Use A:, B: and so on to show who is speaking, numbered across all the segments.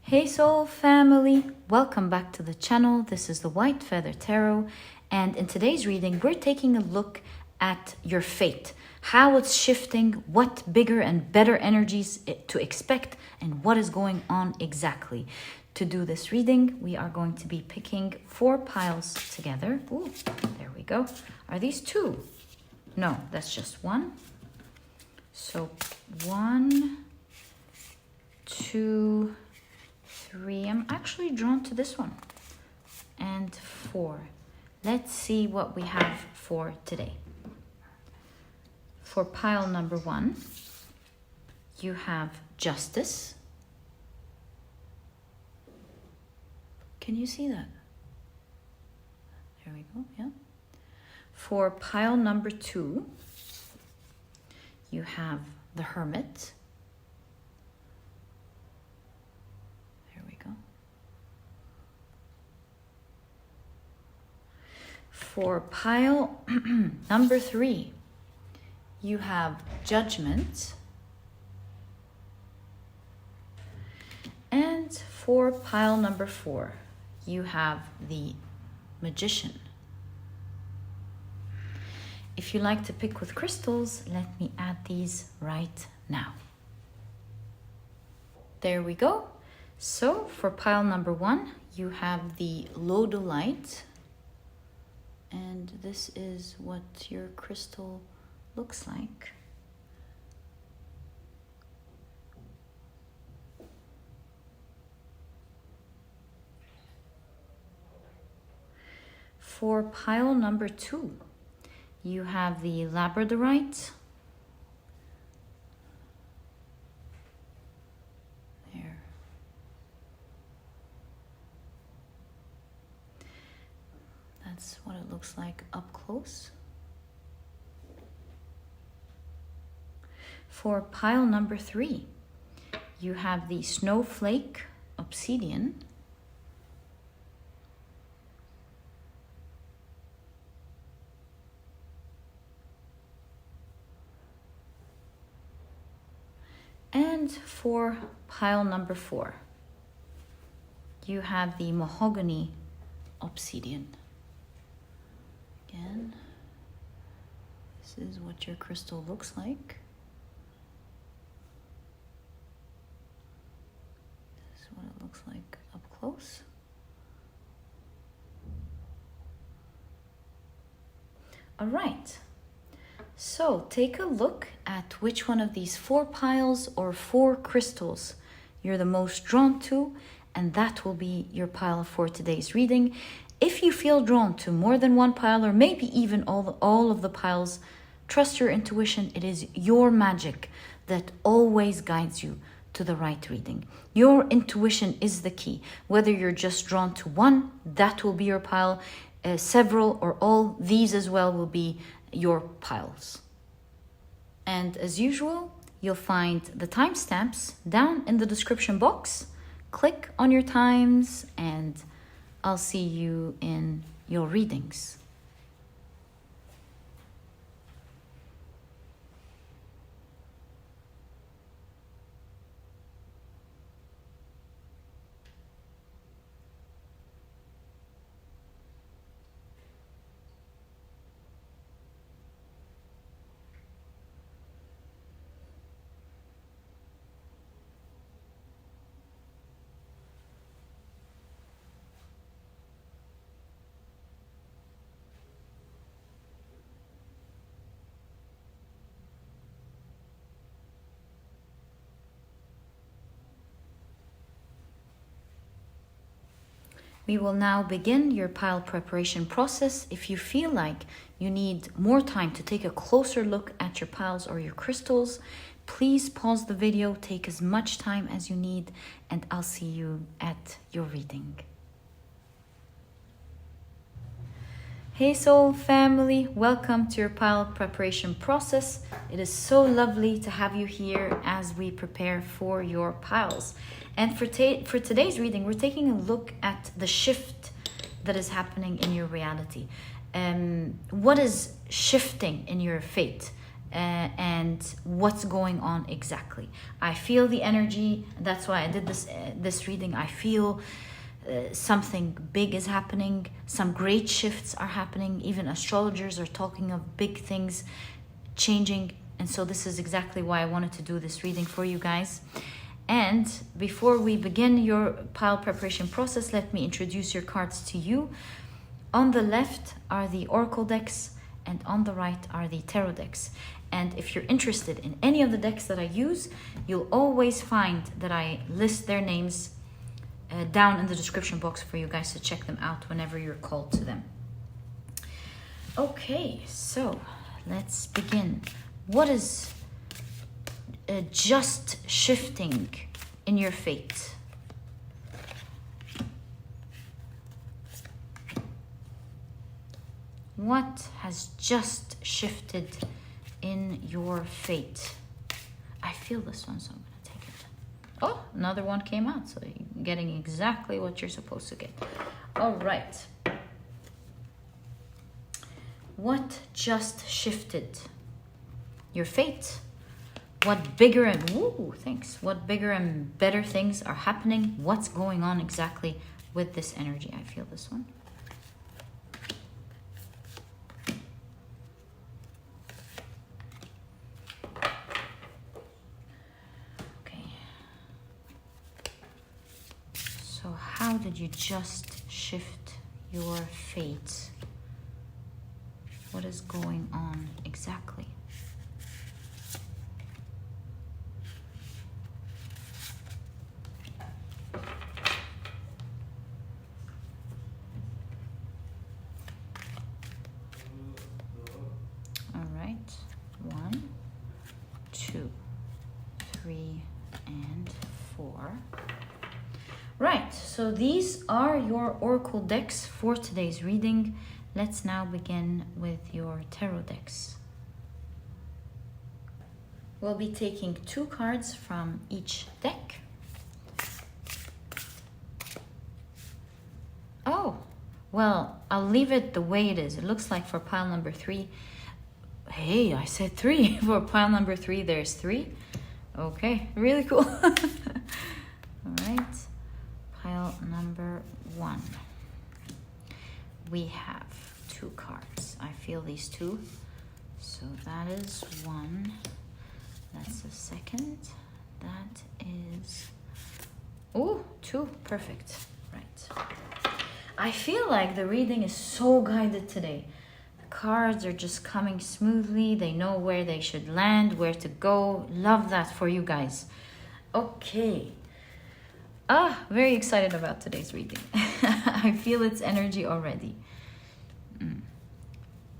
A: Hey soul family, welcome back to the channel. This is the White Feather Tarot, and in today's reading we're taking a look at your fate, how it's shifting, what bigger and better energies to expect, and what is going on exactly. To do this reading, we are going to be picking 4 piles together. Ooh, there we go. Are these 2? No, that's just 1. So 1, 2, 3. I'm actually drawn to this one. And 4. Let's see what we have for today. For pile number 1, you have Justice. Can you see that? There we go, yeah. For pile number 2, you have the Hermit. There we go. For pile number 3, you have Judgement. And for pile number 4, you have the Magician. If you like to pick with crystals, let me add these right now. There we go. So for pile number 1, you have the Lodalite. And this is what your crystal looks like. For pile number 2, you have the Labradorite. There. That's what it looks like up close. For pile number 3, you have the Snowflake Obsidian. And for pile number 4, you have the Mahogany Obsidian. Again, this is what your crystal looks like. This is what it looks like up close. All right. So take a look at which one of these 4 piles or 4 crystals you're the most drawn to, and that will be your pile for today's reading. If you feel drawn to more than one pile, or maybe even all of the piles, trust your intuition. It is your magic that always guides you to the right reading. Your intuition is the key. Whether you're just drawn to one, that will be your pile. Several or all, these as well will be your piles. And as usual, you'll find the timestamps down in the description box. Click on your times and I'll see you in your readings. We will now begin your pile preparation process. If you feel like you need more time to take a closer look at your piles or your crystals, please pause the video, take as much time as you need, and I'll see you at your reading. Hey soul family, welcome to your pile preparation process. It is so lovely to have you here as we prepare for your piles. And for today's reading, we're taking a look at the shift that is happening in your reality. What is shifting in your fate? and what's going on exactly. I feel the energy. That's why I did this reading. I feel something big is happening. Some great shifts are happening. Even astrologers are talking of big things changing. And so this is exactly why I wanted to do this reading for you guys. And before we begin your pile preparation process, let me introduce your cards to you. On the left are the oracle decks, and on the right are the tarot decks. And if you're interested in any of the decks that I use, you'll always find that I list their names down in the description box for you guys to check them out whenever you're called to them. Okay, so let's begin. What is just shifting in your fate? What has just shifted in your fate? I feel this one, so I'm gonna take it. Oh, another one came out, so you're getting exactly what you're supposed to get. All right. What just shifted? Your fate. What bigger and what bigger and better things are happening? What's going on exactly with this energy? I feel this one. Okay. So how did you just shift your fate? What is going on exactly? Right, so these are your oracle decks for today's reading. Let's now begin with your tarot decks. We'll be taking 2 cards from each deck. Oh, well, I'll leave it the way it is. It looks like for pile number 3, hey, I said 3. For pile number 3, there's 3. Okay, really cool. All right. Pile number 1. We have 2 cards. I feel these 2. So that is 1. That's the second. That is... oh, 2. Perfect. Right. I feel like the reading is so guided today. The cards are just coming smoothly. They know where they should land, where to go. Love that for you guys. Okay. Very excited about today's reading. I feel its energy already.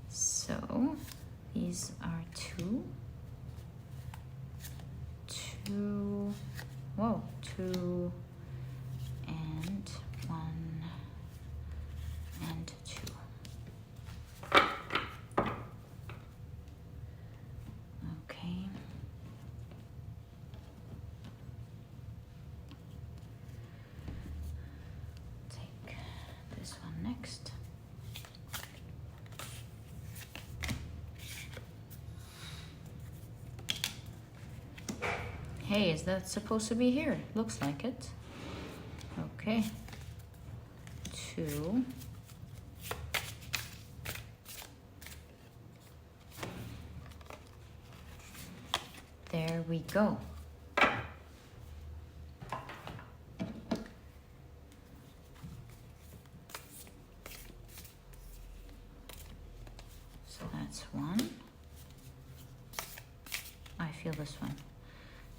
A: So, these are 2. 2. Whoa, 2 and 1 and 2. Okay. This one next. Hey, is that supposed to be here? Looks like it. Okay. 2. There we go. That's 1. I feel this one.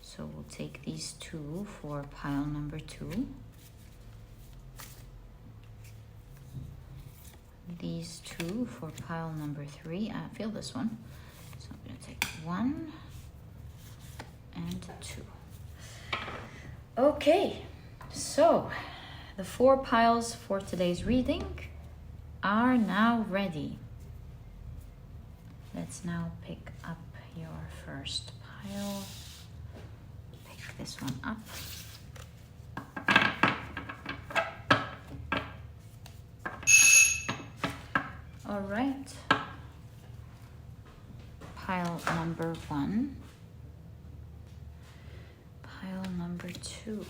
A: So we'll take these 2 for pile number 2. These 2 for pile number 3. I feel this one. So I'm going to take 1 and 2. Okay, so the 4 piles for today's reading are now ready. Let's now pick up your first pile. Pick this one up. All right. pile number 1. Pile number 2.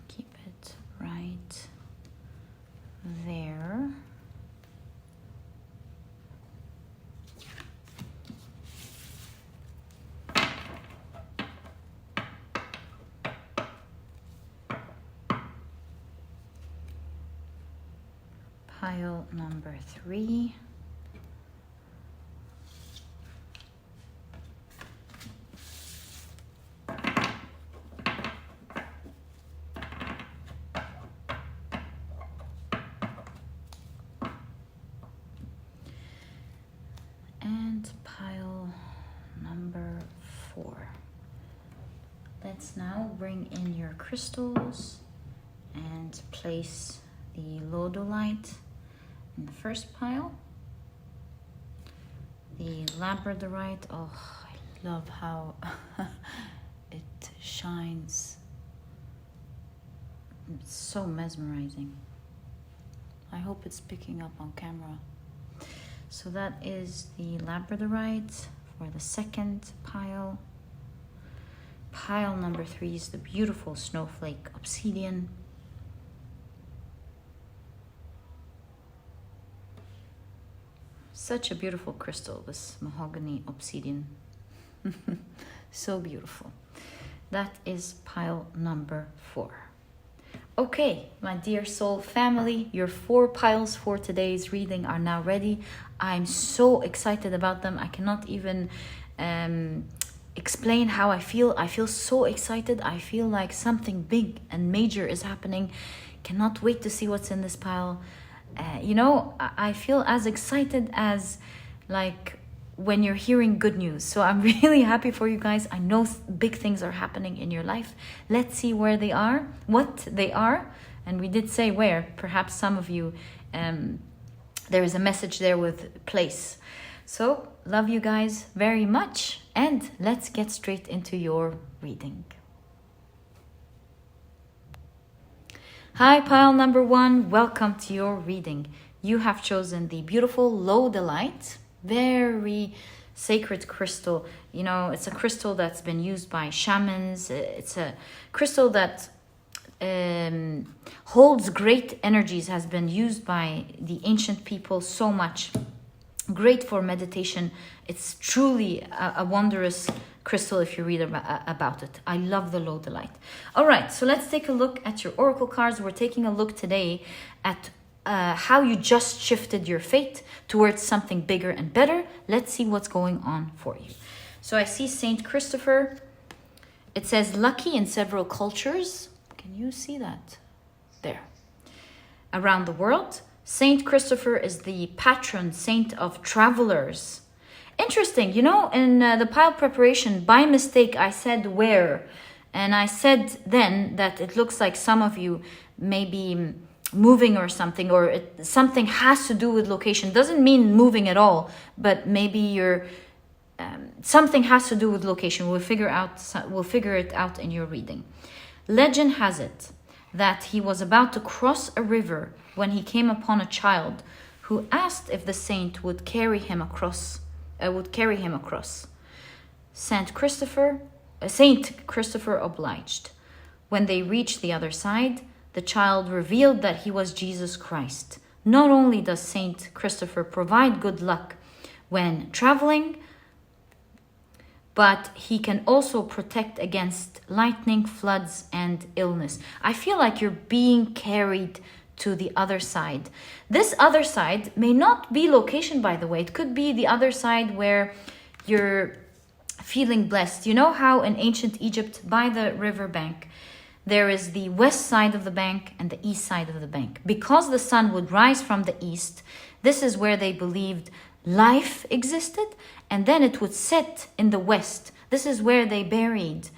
A: Keep it right there. Pile number 3. And pile number 4. Let's now bring in your crystals and place the Lodalite in the first pile. The Labradorite, oh, I love how it shines. It's so mesmerizing. I hope it's picking up on camera. So that is the Labradorite for the second pile. Pile number 3 is the beautiful Snowflake Obsidian. Such a beautiful crystal, this Mahogany Obsidian. So beautiful. That is pile number 4. Okay, my dear soul family, your 4 piles for today's reading are now ready. I'm so excited about them. I cannot even explain how I feel. I feel so excited. I feel like something big and major is happening. Cannot wait to see what's in this pile. You know, I feel as excited as like when you're hearing good news. So I'm really happy for you guys. I know big things are happening in your life. Let's see where they are, what they are. And we did say where. Perhaps some of you, there is a message there with place. So love you guys very much. And let's get straight into your reading. Hi, pile number 1. Welcome to your reading. You have chosen the beautiful Lodalite, very sacred crystal. You know, it's a crystal that's been used by shamans. It's a crystal that holds great energies, has been used by the ancient people so much. Great for meditation. It's truly a wondrous crystal if you read about it. I love the Lodalite. All right, so let's take a look at your oracle cards. We're taking a look today at how you just shifted your fate towards something bigger and better. Let's see what's going on for you. So I see Saint Christopher. It says lucky in several cultures. Can you see that? There. Around the world, Saint Christopher is the patron saint of travelers. Interesting, you know, in the pile preparation, by mistake, I said where. And I said then that it looks like some of you may be moving or something, or something has to do with location. Doesn't mean moving at all, but maybe you're something has to do with location. We'll figure it out in your reading. Legend has it that he was about to cross a river when he came upon a child who asked if the saint would carry him across. Saint Christopher obliged. When they reached the other side, the child revealed that he was Jesus Christ. Not only does Saint Christopher provide good luck when traveling, but he can also protect against lightning, floods, and illness. I feel like you're being carried to the other side. This other side may not be location, by the way. It could be the other side where you're feeling blessed. You know how in ancient Egypt, by the river bank, there is the west side of the bank and the east side of the bank. Because the sun would rise from the east, this is where they believed life existed, and then it would set in the west. This is where they buried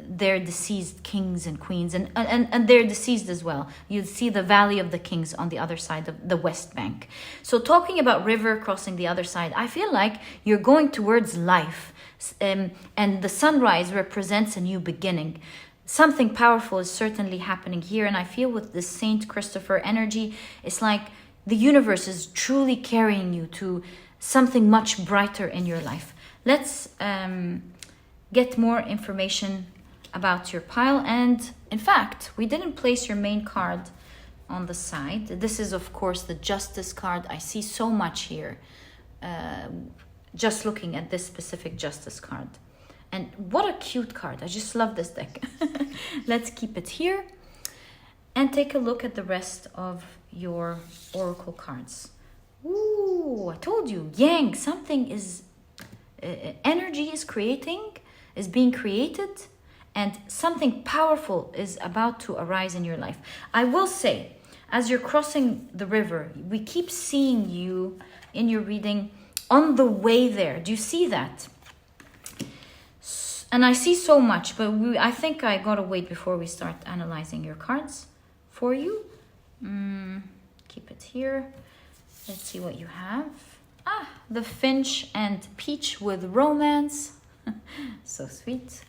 A: their deceased kings and queens, and they're deceased as well. You see the Valley of the Kings on the other side of the West Bank. So talking about river crossing the other side, I feel like you're going towards life, and the sunrise represents a new beginning. Something powerful is certainly happening here, and I feel with the Saint Christopher energy, it's like the universe is truly carrying you to something much brighter in your life. Let's get more information about your pile. And in fact, we didn't place your main card on the side. This is, of course, the Justice card. I see so much here, just looking at this specific Justice card. And what a cute card. I just love this deck. Let's keep it here and take a look at the rest of your oracle cards. Ooh, I told you, Yang, something is, energy is being created, and something powerful is about to arise in your life. I will say, as you're crossing the river, we keep seeing you in your reading on the way there. Do you see that? And I see so much, but I think I gotta wait before we start analyzing your cards for you. Keep it here. Let's see what you have. The Finch and Peach with romance. So sweet.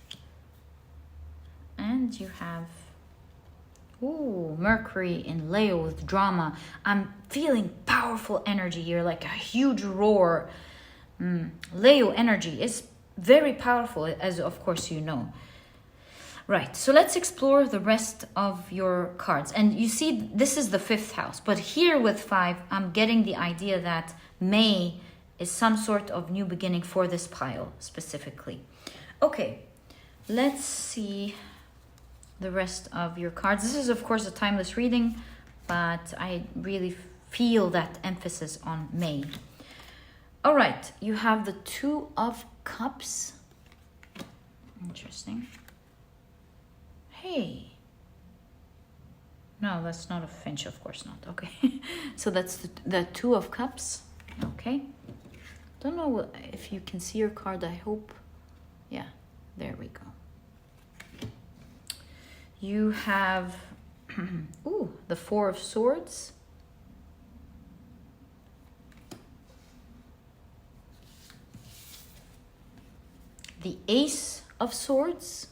A: And you have, Mercury in Leo with drama. I'm feeling powerful energy here, like a huge roar. Leo energy is very powerful, as of course you know. Right, so let's explore the rest of your cards. And you see, this is the 5th house, but here with 5, I'm getting the idea that May is some sort of new beginning for this pile specifically. Okay, let's see the rest of your cards. This is, of course, a timeless reading, but I really feel that emphasis on May. All right, you have the 2 of Cups. Interesting. Hey. No, that's not a Finch, of course not. Okay. So that's the 2 of Cups. Okay. Don't know if you can see your card, I hope. Yeah, there we go. You have the 4 of Swords. The Ace of Swords.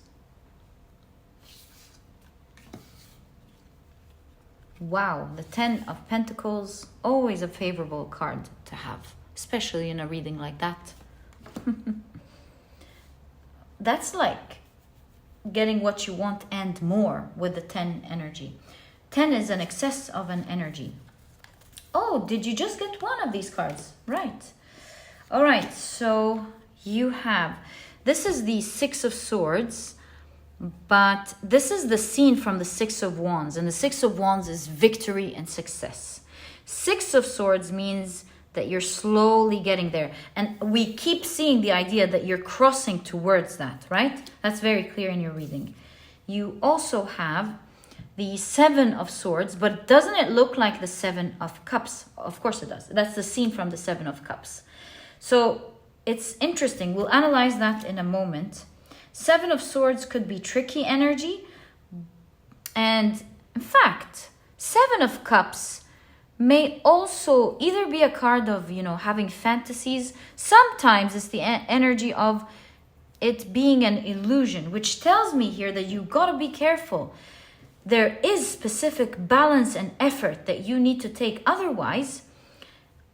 A: Wow, the 10 of Pentacles, always a favorable card to have, especially in a reading like that. That's like getting what you want and more with the 10 energy. 10 is an excess of an energy. Oh, did you just get one of these cards? Right. All right, so you have, this is the 6 of Swords, but this is the scene from the 6 of Wands, and the 6 of Wands is victory and success. 6 of Swords means that you're slowly getting there, and we keep seeing the idea that you're crossing towards that, right? That's very clear in your reading. You also have the 7 of Swords, but doesn't it look like the 7 of Cups? Of course it does. That's the scene from the 7 of Cups. So it's interesting. We'll analyze that in a moment. 7 of Swords could be tricky energy. And in fact, 7 of Cups may also either be a card of, having fantasies. Sometimes it's the energy of it being an illusion, which tells me here that you gotta be careful. There is specific balance and effort that you need to take. Otherwise,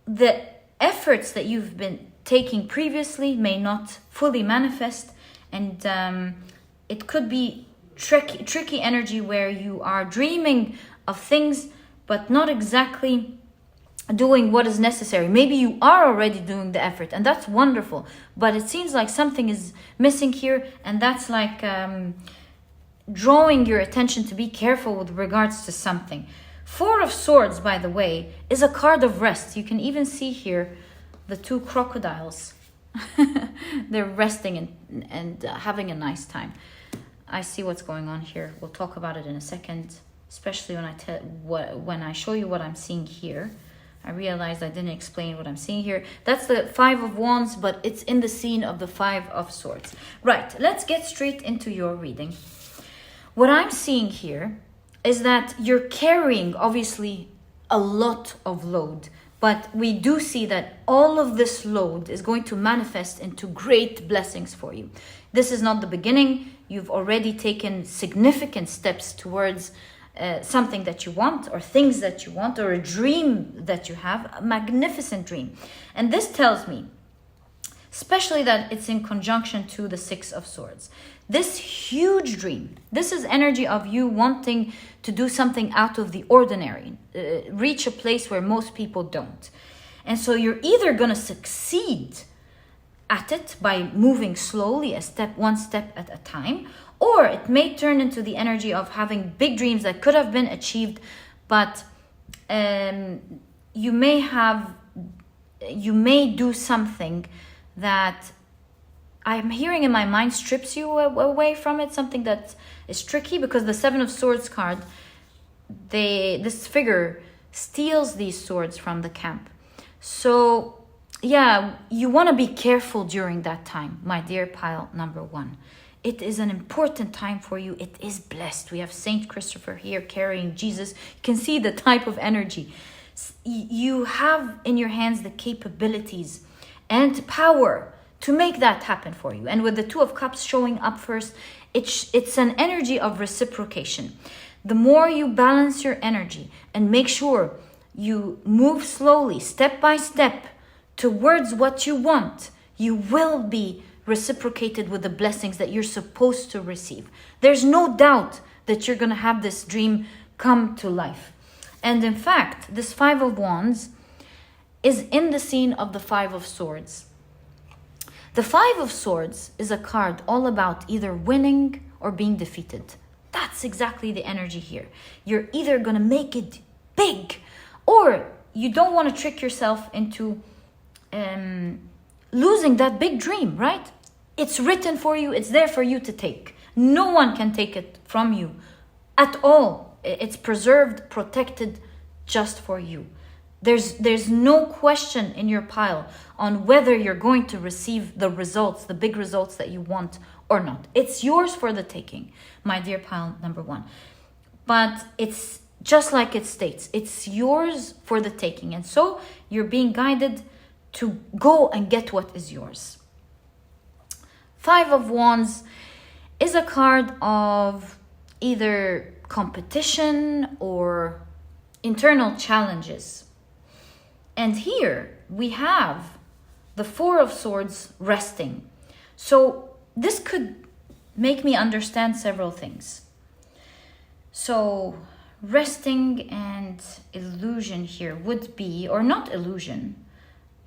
A: the efforts that you've been taking previously may not fully manifest, and it could be tricky energy where you are dreaming of things but not exactly doing what is necessary. Maybe you are already doing the effort, and that's wonderful, but it seems like something is missing here, and that's like drawing your attention to be careful with regards to something. 4 of Swords, by the way, is a card of rest. You can even see here the 2 crocodiles. They're resting and having a nice time. I see what's going on here. We'll talk about it in a second, especially when I show you what I'm seeing here. I realized I didn't explain what I'm seeing here. That's the Five of Wands, but it's in the scene of the Five of Swords. Right, let's get straight into your reading. What I'm seeing here is that you're carrying, obviously, a lot of load. But we do see that all of this load is going to manifest into great blessings for you. This is not the beginning. You've already taken significant steps towards something that you want, or things that you want, or a dream that you have, a magnificent dream. And this tells me, especially that it's in conjunction to the Six of Swords. This huge dream, this is energy of you wanting to do something out of the ordinary, reach a place where most people don't. And so you're either going to succeed at it by moving slowly, one step at a time, or it may turn into the energy of having big dreams that could have been achieved, but you may do something that I'm hearing in my mind strips you away from it, something that is tricky, because the Seven of Swords card, this figure steals these swords from the camp. So yeah, you want to be careful during that time, my dear pile number one. It is an important time for you. It is blessed. We have Saint Christopher here carrying Jesus. You can see the type of energy. You have in your hands the capabilities and power to make that happen for you. And with the Two of Cups showing up first, it's an energy of reciprocation. The more you balance your energy and make sure you move slowly, step by step, towards what you want, you will be reciprocated with the blessings that you're supposed to receive. There's no doubt that you're going to have this dream come to life. And in fact, this Five of Wands is in the scene of the Five of Swords. The Five of Swords is a card all about either winning or being defeated. That's exactly the energy here. You're either going to make it big, or you don't want to trick yourself into losing that big dream, right? It's written for you. It's there for you to take. No one can take it from you at all. It's preserved, protected just for you. There's no question in your pile on whether you're going to receive the results, the big results that you want or not. It's yours for the taking, my dear pile number one. But it's just like it states, it's yours for the taking. And so you're being guided to go and get what is yours. Five of Wands is a card of either competition or internal challenges. And here we have the Four of Swords resting. So this could make me understand several things. So resting and illusion here would be, or not illusion,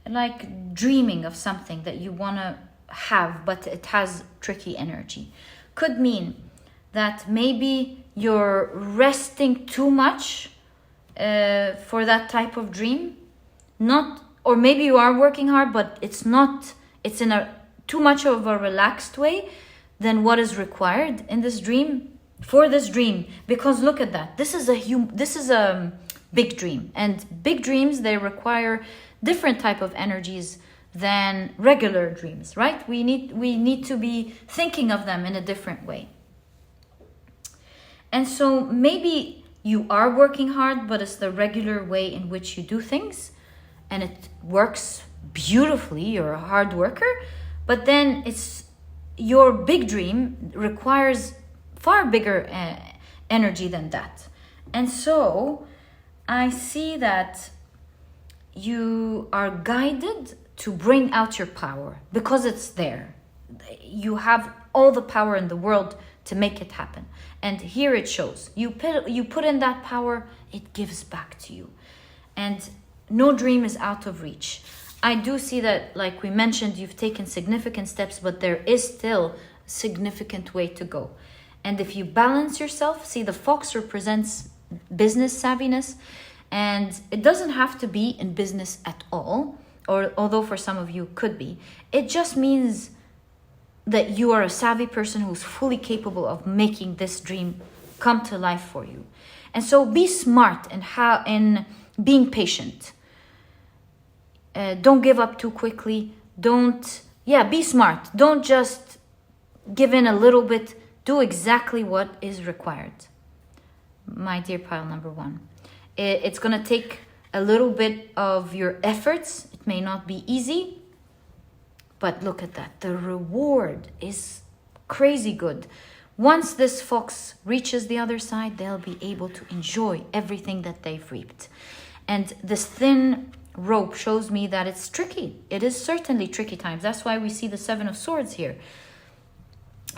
A: like dreaming of something that you want to have, but it has tricky energy. Could mean that maybe you're resting too much for that type of dream. Not, or maybe you are working hard, but it's in a too much of a relaxed way than what is required in this dream, for this dream. Because look at that. This is a big dream, and big dreams, they require different type of energies than regular dreams, right? We need to be thinking of them in a different way. And so maybe you are working hard, but it's the regular way in which you do things, and it works beautifully. You're a hard worker, but then it's your big dream requires far bigger energy than that. And so I see that you are guided to bring out your power because it's there. You have all the power in the world to make it happen. And here it shows. You put in that power, it gives back to you. And no dream is out of reach. I do see that, like we mentioned, you've taken significant steps, but there is still a significant way to go. And if you balance yourself, see, the fox represents business savviness, and it doesn't have to be in business at all, or although for some of you could be. It just means that you are a savvy person who's fully capable of making this dream come to life for you. And so be smart in being patient. Don't give up too quickly. Be smart. Don't just give in a little bit. Do exactly what is required. My dear pile number 1. It's going to take a little bit of your efforts. It may not be easy, but look at that. The reward is crazy good. Once this fox reaches the other side, they'll be able to enjoy everything that they've reaped. And this thin rope shows me that it's tricky. It is certainly tricky times. That's why we see the 7 of Swords here.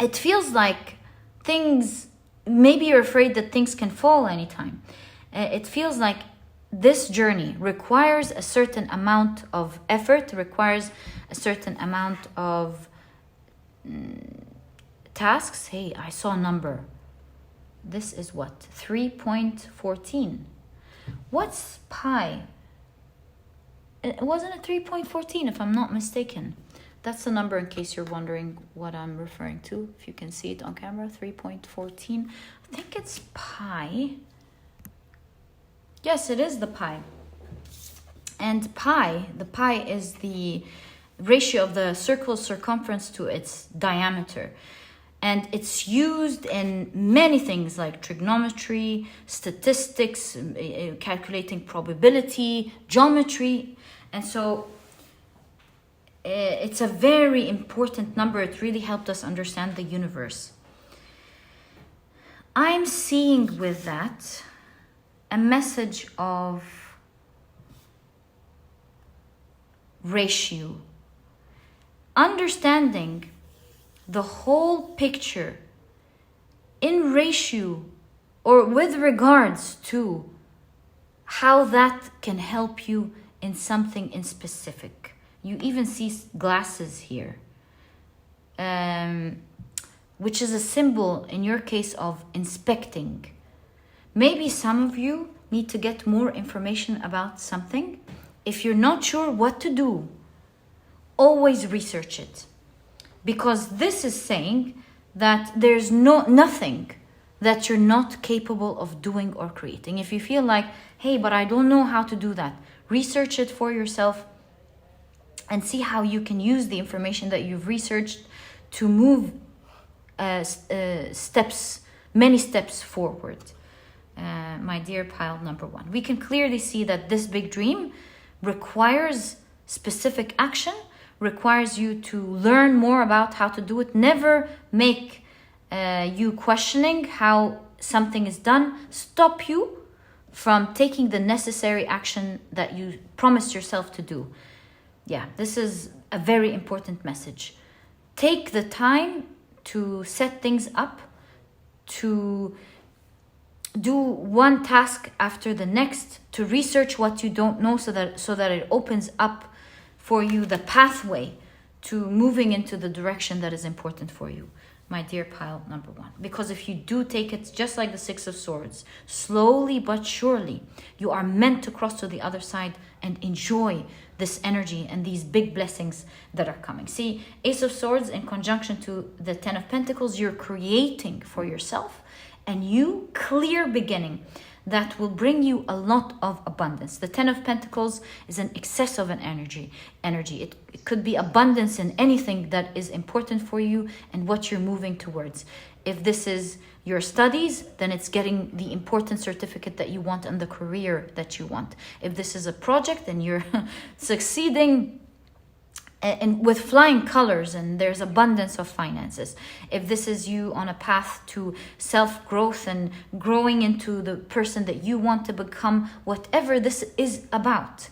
A: It feels like things, maybe you're afraid that things can fall anytime. It feels like this journey requires a certain amount of effort, requires a certain amount of tasks. Hey, I saw a number. This is what? 3.14. What's pi? Wasn't it 3.14 if I'm not mistaken? That's the number in case you're wondering what I'm referring to. If you can see it on camera, 3.14. I think it's pi. Yes, it is the pi. And the pi is the ratio of the circle's circumference to its diameter. And it's used in many things like trigonometry, statistics, calculating probability, geometry. And so it's a very important number. It really helped us understand the universe. I'm seeing with that a message of ratio. Understanding the whole picture in ratio or with regards to how that can help you in something in specific. You even see glasses here, which is a symbol in your case of inspecting. Maybe some of you need to get more information about something. If you're not sure what to do, always research it. Because this is saying that there's nothing that you're not capable of doing or creating. If you feel like, hey, but I don't know how to do that, research it for yourself and see how you can use the information that you've researched to move many steps forward. My dear pile number 1. We can clearly see that this big dream requires specific action, requires you to learn more about how to do it. Never make you questioning how something is done stop you from taking the necessary action that you promised yourself to do. Yeah, this is a very important message. Take the time to set things up, to do one task after the next, to research what you don't know so that it opens up for you the pathway to moving into the direction that is important for you, my dear pile number 1. Because if you do take it just like the 6 of Swords, slowly but surely, you are meant to cross to the other side and enjoy this energy and these big blessings that are coming. See, Ace of Swords in conjunction to the 10 of Pentacles, you're creating for yourself a new clear beginning that will bring you a lot of abundance. The 10 of Pentacles is an excess of an energy. It could be abundance in anything that is important for you and what you're moving towards. If this is your studies, then it's getting the important certificate that you want and the career that you want. If this is a project and you're succeeding and with flying colors and there's abundance of finances. If this is you on a path to self-growth and growing into the person that you want to become, whatever this is about,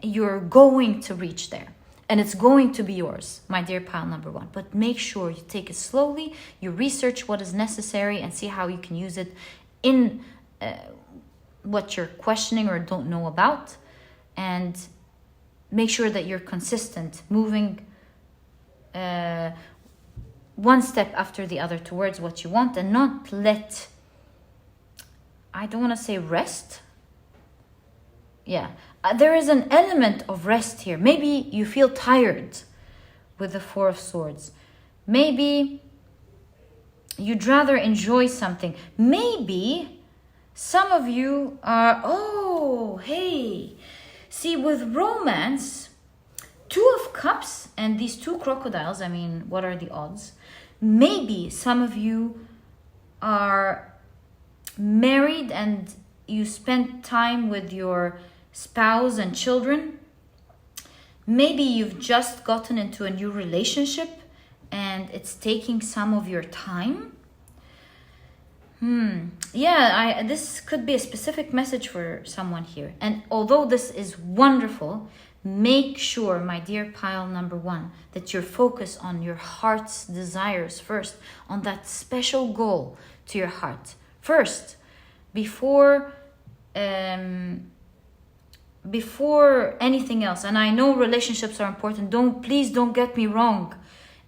A: you're going to reach there. And it's going to be yours, my dear pile number 1. But make sure you take it slowly, you research what is necessary and see how you can use it in what you're questioning or don't know about. And make sure that you're consistent, moving one step after the other towards what you want and not let, I don't want to say rest. Yeah, there is an element of rest here. Maybe you feel tired with the 4 of Swords. Maybe you'd rather enjoy something. Maybe some of you are, See, with romance, Two of Cups and these two crocodiles, I mean, what are the odds? Maybe some of you are married and you spend time with your spouse and children. Maybe you've just gotten into a new relationship and it's taking some of your time. Yeah, this could be a specific message for someone here. And although this is wonderful, make sure, my dear pile number 1, that you're focused on your heart's desires first, on that special goal to your heart first, before anything else. And I know relationships are important. Please don't get me wrong.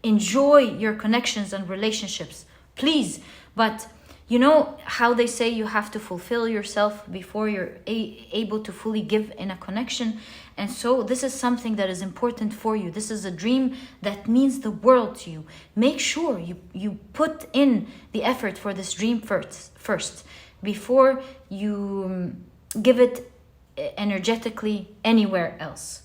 A: Enjoy your connections and relationships, please. But you know how they say you have to fulfill yourself before you're able to fully give in a connection. And so this is something that is important for you. This is a dream that means the world to you. Make sure you put in the effort for this dream first before you give it energetically anywhere else.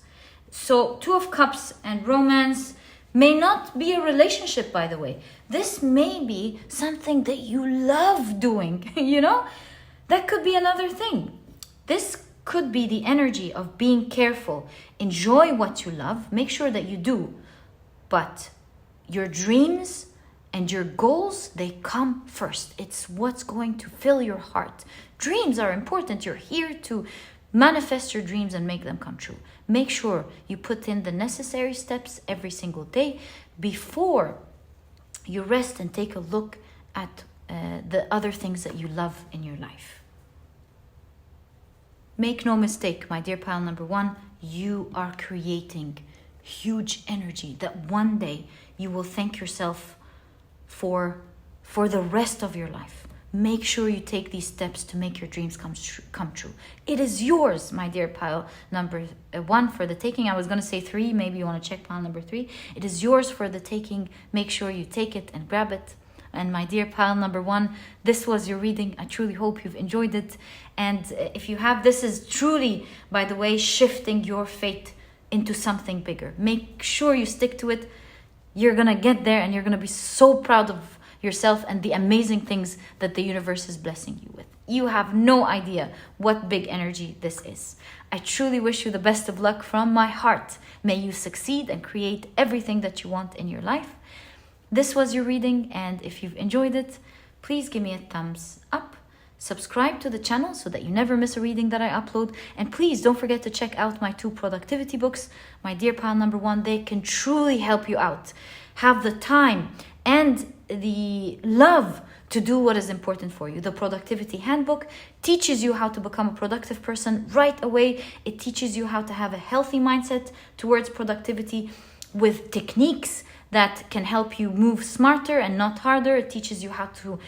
A: So Two of Cups and romance may not be a relationship, by the way. This may be something that you love doing, you know? That could be another thing. This could be the energy of being careful. Enjoy what you love. Make sure that you do. But your dreams and your goals, they come first. It's what's going to fill your heart. Dreams are important. You're here to manifest your dreams and make them come true. Make sure you put in the necessary steps every single day before you rest and take a look at the other things that you love in your life. Make no mistake, my dear pile number 1, you are creating huge energy that one day you will thank yourself for the rest of your life. Make sure you take these steps to make your dreams come true. It is yours, my dear pile number 1, for the taking. I was going to say 3. Maybe you want to check pile number 3. It is yours for the taking. Make sure you take it and grab it. And my dear pile number 1, this was your reading. I truly hope you've enjoyed it. And if you have, this is truly, by the way, shifting your fate into something bigger. Make sure you stick to it. You're going to get there and you're going to be so proud of yourself and the amazing things that the universe is blessing you with. You have no idea what big energy this is. I truly wish you the best of luck from my heart. May you succeed and create everything that you want in your life. This was your reading, and if you've enjoyed it, please give me a thumbs up. Subscribe to the channel so that you never miss a reading that I upload. And please don't forget to check out my 2 productivity books. My dear pile number 1, they can truly help you out. Have the time and the love to do what is important for you. The Productivity Handbook teaches you how to become a productive person right away. It teaches you how to have a healthy mindset towards productivity with techniques that can help you move smarter and not harder. It teaches you how to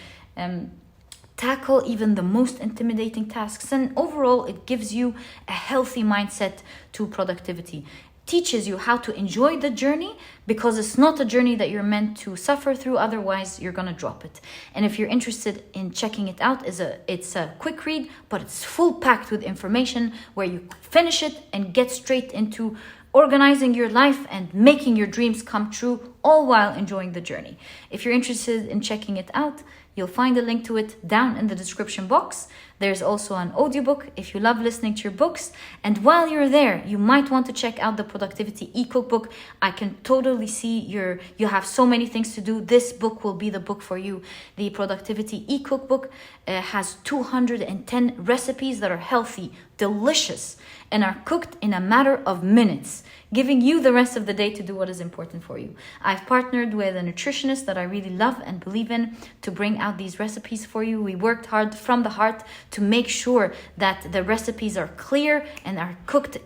A: tackle even the most intimidating tasks. And overall, it gives you a healthy mindset to productivity. Teaches you how to enjoy the journey, because it's not a journey that you're meant to suffer through, otherwise you're gonna drop it. And if you're interested in checking it out, it's a quick read, but it's full packed with information where you finish it and get straight into organizing your life and making your dreams come true, all while enjoying the journey. If you're interested in checking it out, you'll find a link to it down in the description box. There's also an audiobook if you love listening to your books. And while you're there, you might want to check out the Productivity e-cookbook. I can totally see you have so many things to do. This book will be the book for you. The Productivity e-cookbook has 210 recipes that are healthy, delicious, and are cooked in a matter of minutes, giving you the rest of the day to do what is important for you. I've partnered with a nutritionist that I really love and believe in to bring out these recipes for you. We worked hard from the heart to make sure that the recipes are clear and are cooked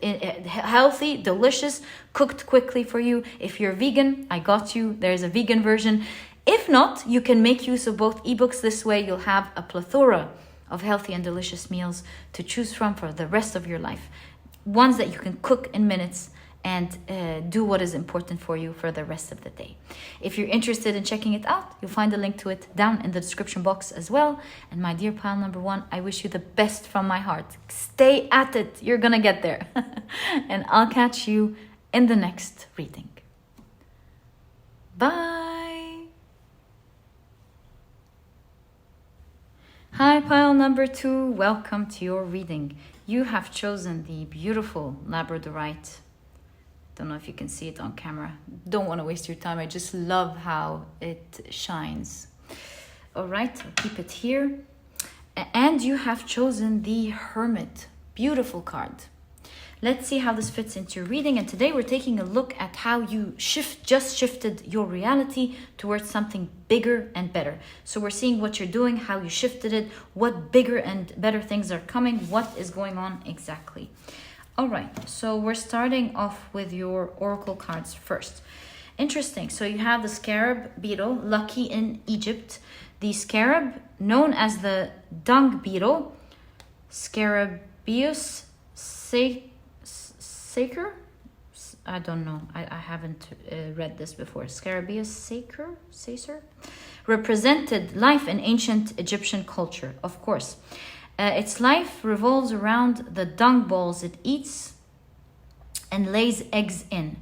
A: healthy, delicious, cooked quickly for you. If you're vegan, I got you. There's a vegan version. If not, you can make use of both ebooks. This way you'll have a plethora of healthy and delicious meals to choose from for the rest of your life. Ones that you can cook in minutes and do what is important for you for the rest of the day. If you're interested in checking it out, you'll find a link to it down in the description box as well. And my dear pile number one, I wish you the best from my heart. Stay at it. You're gonna get there. And I'll catch you in the next reading. Bye. Hi, pile number two. Welcome to your reading. You have chosen the beautiful Labradorite. Don't know if you can see it on camera. Don't want to waste your time. I just love how it shines. All right, I'll keep it here. And you have chosen the Hermit. Beautiful card. Let's see how this fits into your reading. And today we're taking a look at how you just shifted your reality towards something bigger and better. So we're seeing what you're doing, how you shifted it, what bigger and better things are coming, what is going on exactly. All right, so we're starting off with your oracle cards first. Interesting. So you have the scarab beetle, lucky in Egypt. The scarab, known as the dung beetle, Scarabaeus sacer? I don't know. I haven't read this before. Scarabaeus sacer? Represented life in ancient Egyptian culture, of course. Its life revolves around the dung balls it eats and lays eggs in,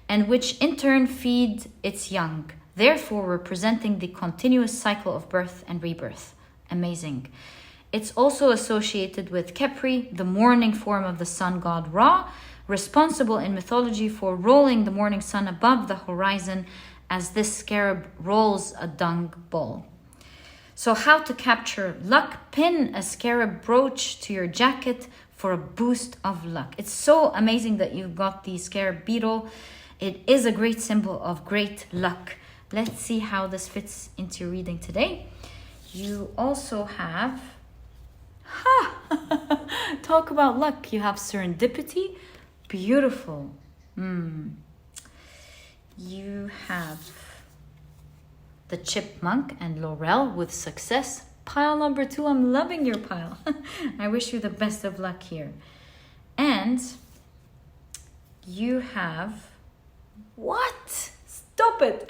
A: and which in turn feed its young, therefore representing the continuous cycle of birth and rebirth. Amazing. It's also associated with Khepri, the morning form of the sun god Ra, responsible in mythology for rolling the morning sun above the horizon as this scarab rolls a dung ball. So how to capture luck? Pin a scarab brooch to your jacket for a boost of luck. It's so amazing that you've got the scarab beetle. It is a great symbol of great luck. Let's see how this fits into your reading today. You also have, talk about luck. You have serendipity. Beautiful. You have the chipmunk and laurel with success. Pile number two, I'm loving your pile. I wish you the best of luck here. And you have, what? Stop it.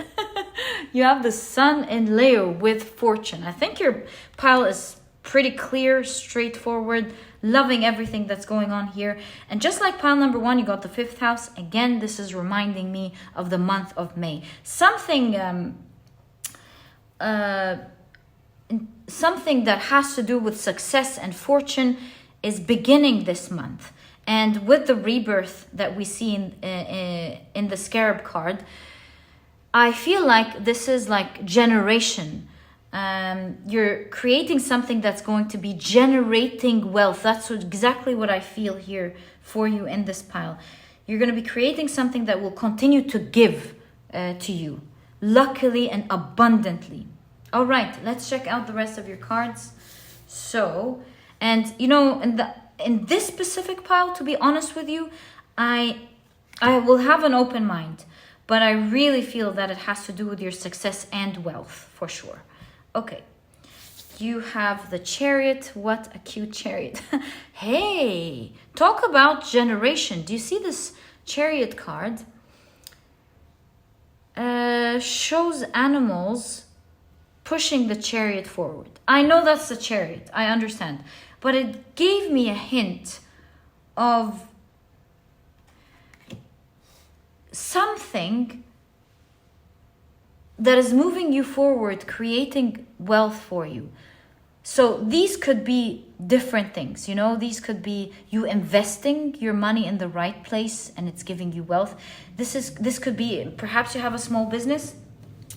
A: You have the sun in Leo with fortune. I think your pile is pretty clear, straightforward, loving everything that's going on here. And just like pile number one, you got the fifth house. Again, this is reminding me of the month of May. Something that has to do with success and fortune is beginning this month. And with the rebirth that we see in the scarab card, I feel like this is like generation. You're creating something that's going to be generating wealth. That's exactly what I feel here for you in this pile. You're going to be creating something that will continue to give to you, luckily and abundantly. All right, let's check out the rest of your cards. So, and you know, in this specific pile, to be honest with you, I will have an open mind, but I really feel that it has to do with your success and wealth for sure. Okay, you have the chariot. What a cute chariot. Hey, talk about generation. Do you see this chariot card? Shows animals pushing the chariot forward. I know that's the chariot, I understand. But it gave me a hint of something that is moving you forward, creating wealth for you. So these could be different things, you know, these could be you investing your money in the right place and it's giving you wealth. This could be, perhaps you have a small business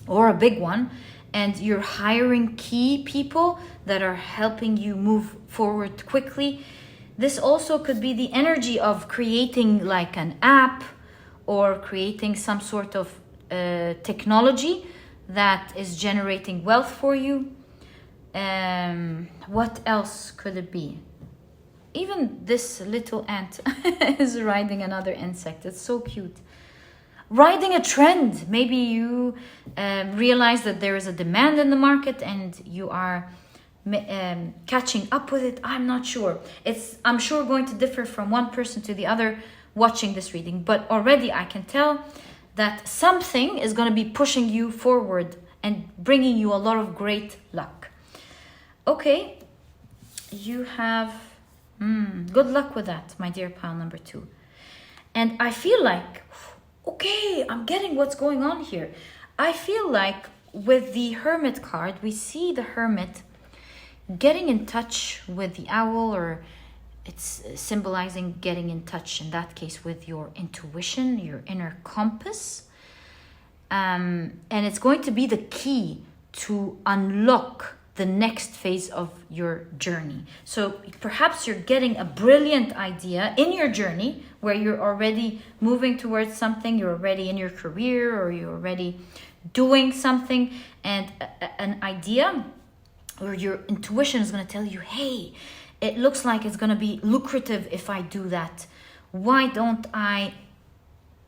A: or a big one, and you're hiring key people that are helping you move forward quickly. This also could be the energy of creating like an app or creating some sort of technology that is generating wealth for you. What else could it be? Even this little ant is riding another insect. It's so cute. Riding a trend. Maybe you realize that there is a demand in the market and you are catching up with it. I'm not sure. I'm sure going to differ from one person to the other watching this reading, but already I can tell that something is going to be pushing you forward and bringing you a lot of great luck. Okay, you have good luck with that, my dear pile number 2. And I feel like, okay, I'm getting what's going on here. I feel like with the Hermit card, we see the Hermit getting in touch with the owl, or it's symbolizing getting in touch, in that case, with your intuition, your inner compass. And it's going to be the key to unlock the next phase of your journey. So perhaps you're getting a brilliant idea in your journey where you're already moving towards something, you're already in your career, or you're already doing something, and an idea or your intuition is going to tell you, hey, it looks like it's going to be lucrative if I do that. Why don't I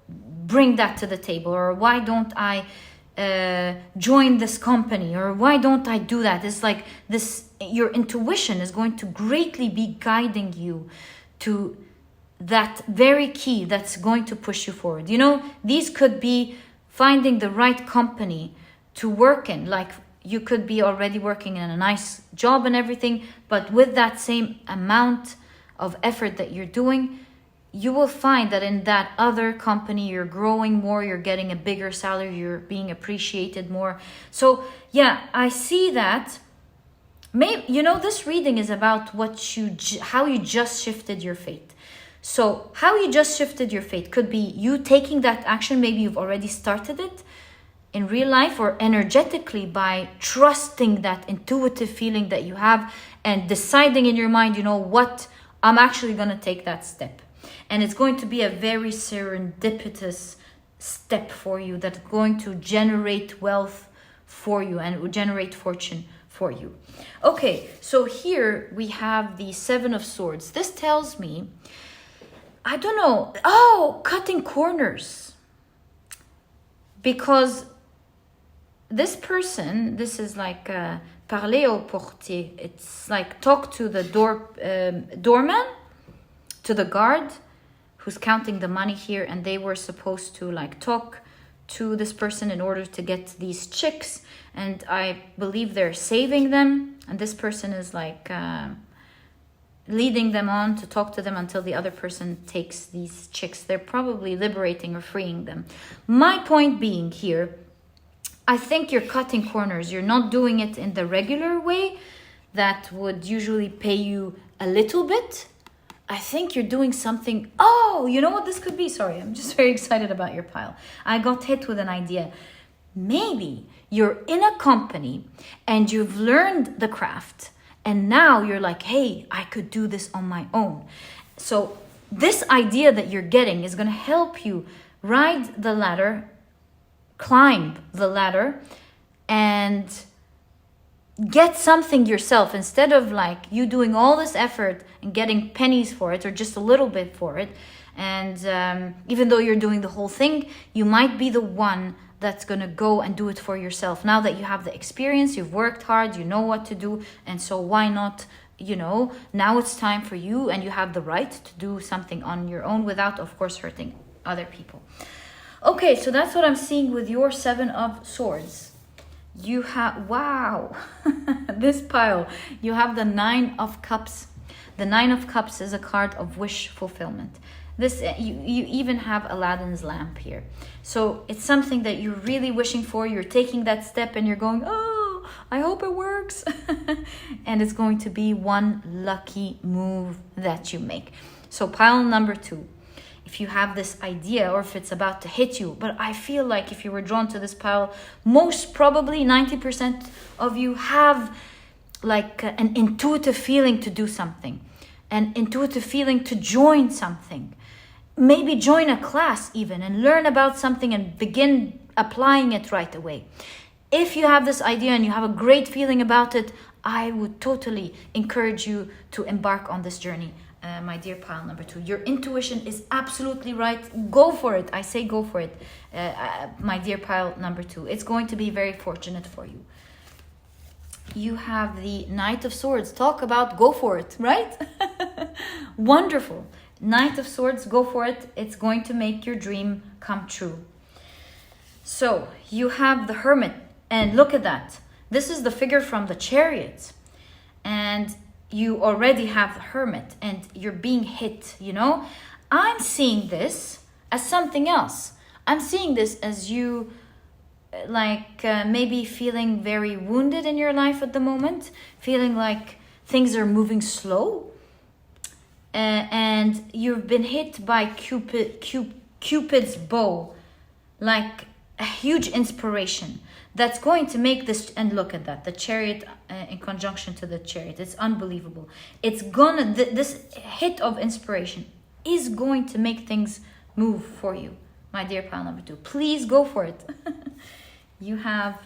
A: bring that to the table? Or why don't I join this company? Or why don't I do that? It's like this, your intuition is going to greatly be guiding you to that very key that's going to push you forward. You know, these could be finding the right company to work in. Like, you could be already working in a nice job and everything, but with that same amount of effort that you're doing, you will find that in that other company, you're growing more, you're getting a bigger salary, you're being appreciated more. So yeah, I see that. Maybe, you know, this reading is about how you just shifted your fate. So how you just shifted your fate could be you taking that action. Maybe you've already started it in real life or energetically by trusting that intuitive feeling that you have and deciding in your mind, you know what, I'm actually going to take that step. And it's going to be a very serendipitous step for you that's going to generate wealth for you and it will generate fortune for you. Okay, so here we have the 7 of Swords. This tells me, I don't know, cutting corners. Because this person, this is like parler au portier. It's like talk to the doorman, to the guard who's counting the money here, and they were supposed to like talk to this person in order to get these chicks, and I believe they're saving them, and this person is like leading them on to talk to them until the other person takes these chicks. They're probably liberating or freeing them. My point being here, I think you're cutting corners. You're not doing it in the regular way that would usually pay you a little bit. I think you're doing something. Oh, you know what this could be? Sorry, I'm just very excited about your pile. I got hit with an idea. Maybe you're in a company and you've learned the craft and now you're like, hey, I could do this on my own. So this idea that you're getting is going to help you ride the ladder, climb the ladder, and get something yourself instead of like you doing all this effort and getting pennies for it or just a little bit for it. And even though you're doing the whole thing, you might be the one that's going to go and do it for yourself. Now that you have the experience, you've worked hard, you know what to do. And so why not, you know, now it's time for you and you have the right to do something on your own without, of course, hurting other people. Okay, so that's what I'm seeing with your 7 of Swords. You have, wow, this pile, you have the 9 of Cups. The 9 of Cups is a card of wish fulfillment. This, you even have Aladdin's lamp here. So it's something that you're really wishing for. You're taking that step and you're going, oh, I hope it works. And it's going to be one lucky move that you make. So pile number 2. If you have this idea or if it's about to hit you, but I feel like if you were drawn to this pile, most probably 90% of you have like an intuitive feeling to do something, an intuitive feeling to join something, maybe join a class even and learn about something and begin applying it right away. If you have this idea and you have a great feeling about it, I would totally encourage you to embark on this journey. My dear pile number 2, your intuition is absolutely right. Go for it. I say go for it, my dear pile number 2. It's going to be very fortunate for you. you have the Knight of Swords. Talk about go for it, right? Wonderful. Knight of Swords, go for it. It's going to make your dream come true. So you have the Hermit, and look at that. This is the figure from the Chariot. And you already have the Hermit, and you're being hit, you know? I'm seeing this as something else. I'm seeing this as you maybe feeling very wounded in your life at the moment, feeling like things are moving slow, and you've been hit by Cupid's bow, like a huge inspiration that's going to make this. And look at that, the Chariot in conjunction to the Chariot. It's unbelievable. It's gonna this hit of inspiration is going to make things move for you, my dear pile number 2. Please go for it. You have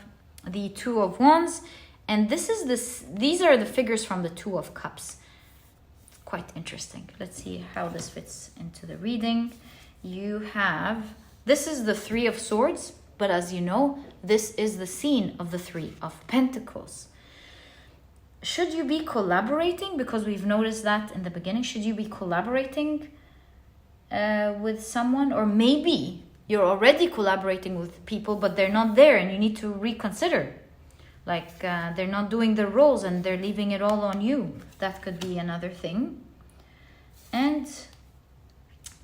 A: the Two of Wands, and these are the figures from the Two of Cups. Quite interesting. Let's see how this fits into the reading. This is the Three of Swords, but as you know, this is the scene of the Three of Pentacles. Should you be collaborating? Because we've noticed that in the beginning. Should you be collaborating with someone? Or maybe you're already collaborating with people, but they're not there and you need to reconsider. Like they're not doing their roles and they're leaving it all on you. That could be another thing. And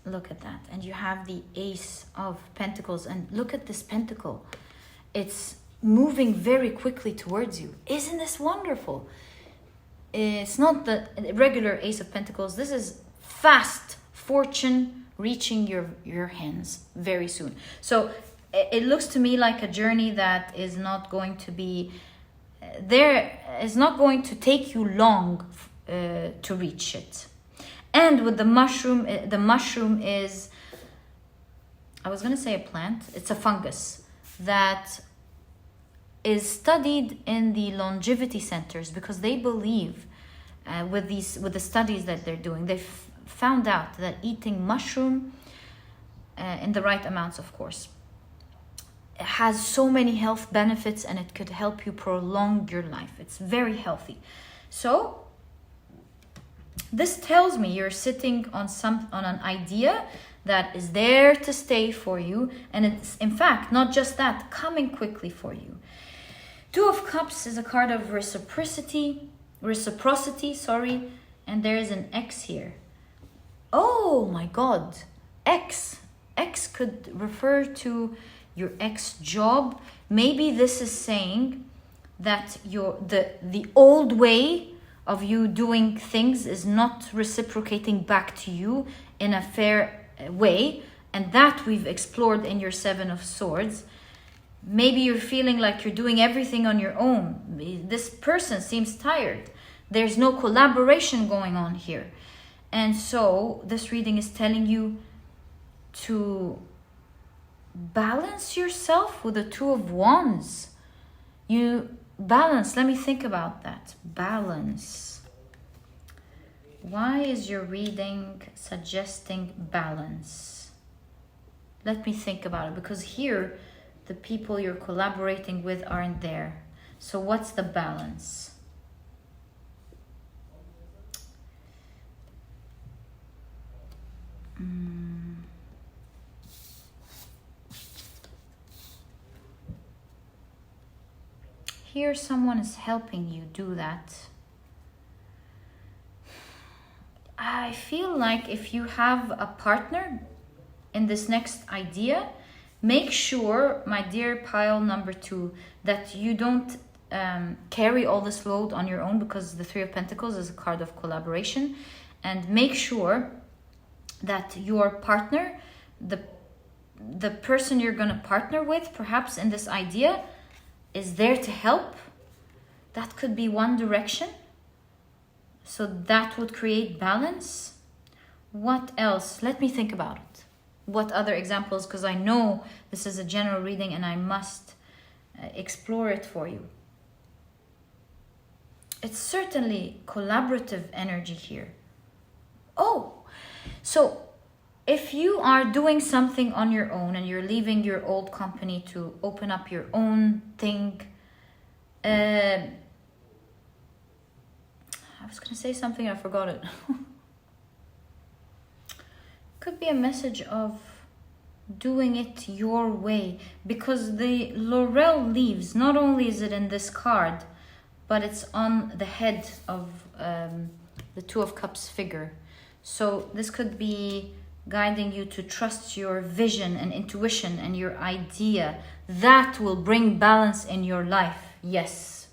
A: look at that. And you have the Ace of Pentacles. And look at this pentacle. It's moving very quickly towards you. Isn't this wonderful? It's not the regular Ace of Pentacles. This is fast fortune reaching your hands very soon. So it looks to me like a journey that is not going to be there, is not going to take you long to reach it. And with the mushroom is, I was going to say a plant, it's a fungus that is studied in the longevity centers, because they believe with the studies that they're doing, they've found out that eating mushroom in the right amounts, of course, it has so many health benefits, and it could help you prolong your life. It's very healthy. So this tells me you're sitting on an idea that is there to stay for you, and it's in fact not just that, coming quickly for you. Two of Cups is a card of reciprocity, and there is an X here. Oh my God, X could refer to your ex job. Maybe this is saying that the old way of you doing things is not reciprocating back to you in a fair way, and that we've explored in your Seven of Swords. Maybe you're feeling like you're doing everything on your own. This person seems tired. There's no collaboration going on here. And so this reading is telling you to balance yourself with the Two of Wands. You balance. Let me think about that. Balance. Why is your reading suggesting balance? Let me think about it, because here the people you're collaborating with aren't there. So what's the balance? Here someone is helping you do that. I feel like if you have a partner in this next idea, make sure, my dear pile number 2, that you don't carry all this load on your own, because the Three of Pentacles is a card of collaboration. And make sure that your partner, the person you're going to partner with, perhaps in this idea, is there to help. That could be one direction. So that would create balance. What else? Let me think about it. What other examples? Because I know this is a general reading and I must explore it for you. It's certainly collaborative energy here. Oh, so if you are doing something on your own and you're leaving your old company to open up your own thing, was going to say something, I forgot it. Could be a message of doing it your way, because the laurel leaves, not only is it in this card, but it's on the head of the Two of Cups figure. So this could be guiding you to trust your vision and intuition and your idea. That will bring balance in your life. Yes.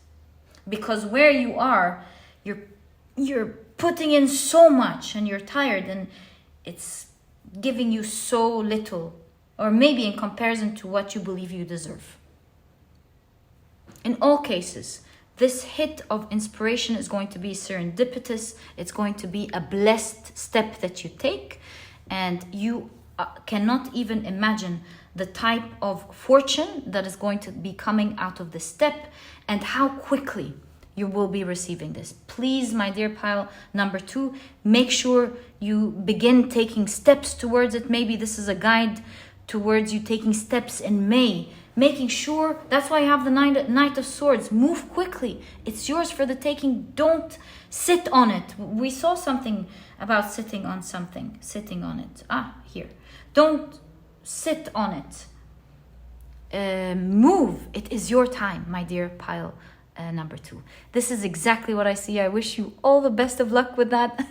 A: Because where you are, you're putting in so much and you're tired, and it's giving you so little, or maybe in comparison to what you believe you deserve. In all cases, this hit of inspiration is going to be serendipitous. It's going to be a blessed step that you take, and you cannot even imagine the type of fortune that is going to be coming out of this step and how quickly you will be receiving this. Please, my dear pile number 2, make sure you begin taking steps towards it. Maybe this is a guide towards you taking steps in May, making sure, that's why I have the Knight of Swords. Move quickly. It's yours for the taking. Don't sit on it. We saw something about sitting on something. Sitting on it. Here. Don't sit on it. Move. It is your time, my dear pile number 2. This is exactly what I see. I wish you all the best of luck with that.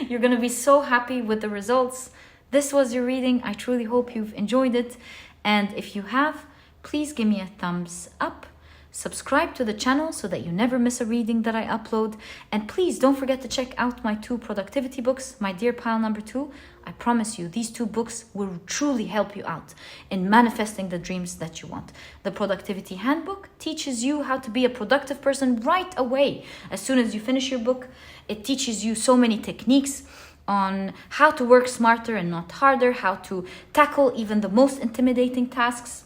A: You're going to be so happy with the results. This was your reading. I truly hope you've enjoyed it. And if you have, please give me a thumbs up. Subscribe to the channel so that you never miss a reading that I upload. And please don't forget to check out my 2 productivity books, my dear pile number 2. I promise you, these 2 books will truly help you out in manifesting the dreams that you want. The Productivity Handbook teaches you how to be a productive person right away. As soon as you finish your book, it teaches you so many techniques on how to work smarter and not harder, how to tackle even the most intimidating tasks,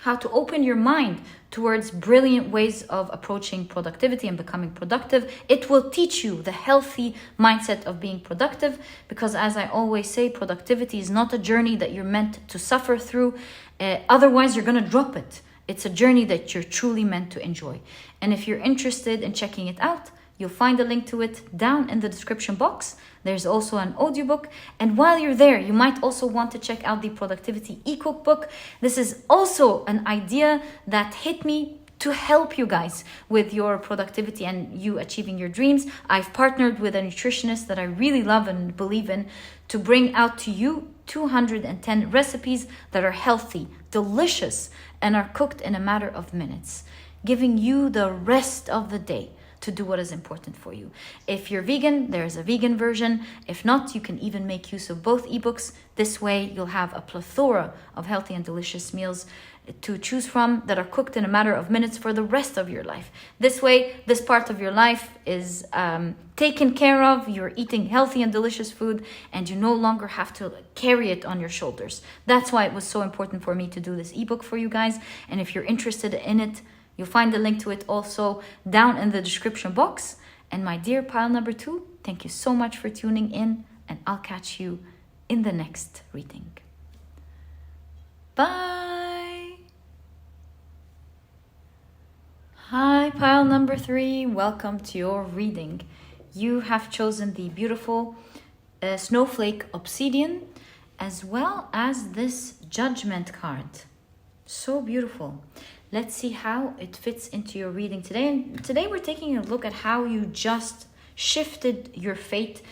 A: how to open your mind towards brilliant ways of approaching productivity and becoming productive. It will teach you the healthy mindset of being productive, because as I always say, productivity is not a journey that you're meant to suffer through. Otherwise, you're going to drop it. It's a journey that you're truly meant to enjoy. And if you're interested in checking it out, you'll find a link to it down in the description box. There's also an audiobook. And while you're there, you might also want to check out the Productivity e-cookbook. This is also an idea that hit me to help you guys with your productivity and you achieving your dreams. I've partnered with a nutritionist that I really love and believe in to bring out to you 210 recipes that are healthy, delicious, and are cooked in a matter of minutes, giving you the rest of the day to do what is important for you. If you're vegan, there's a vegan version. If not, you can even make use of both ebooks. This way, you'll have a plethora of healthy and delicious meals to choose from that are cooked in a matter of minutes for the rest of your life. This way, this part of your life is taken care of. You're eating healthy and delicious food, and you no longer have to carry it on your shoulders. That's why it was so important for me to do this ebook for you guys. And if you're interested in it, you'll find the link to it also down in the description box. And my dear pile number 2, thank you so much for tuning in, and I'll catch you in the next reading. Bye! Hi, pile number 3. Welcome to your reading. You have chosen the beautiful Snowflake Obsidian, as well as this Judgement card. So beautiful. Let's see how it fits into your reading today. And today we're taking a look at how you just shifted your fate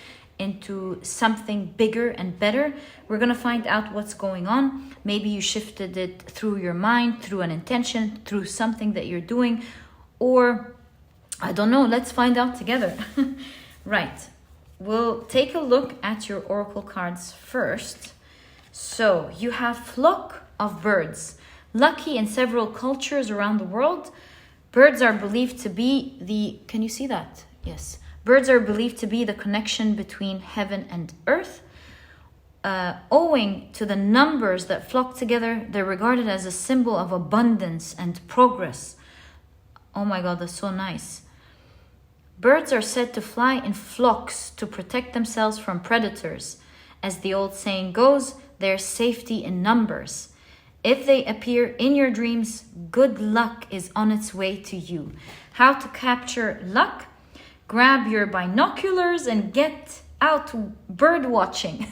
A: into something bigger and better. We're going to find out what's going on. Maybe you shifted it through your mind, through an intention, through something that you're doing, or I don't know. Let's find out together. Right. We'll take a look at your oracle cards first. So you have flock of birds. Lucky in several cultures around the world, birds are believed to be the... Can you see that? Yes. Birds are believed to be the connection between heaven and earth. Owing to the numbers that flock together, they're regarded as a symbol of abundance and progress. Oh my God, that's so nice. Birds are said to fly in flocks to protect themselves from predators. As the old saying goes, there's safety in numbers. If they appear in your dreams, good luck is on its way to you. How to capture luck? grab your binoculars and get out bird watching.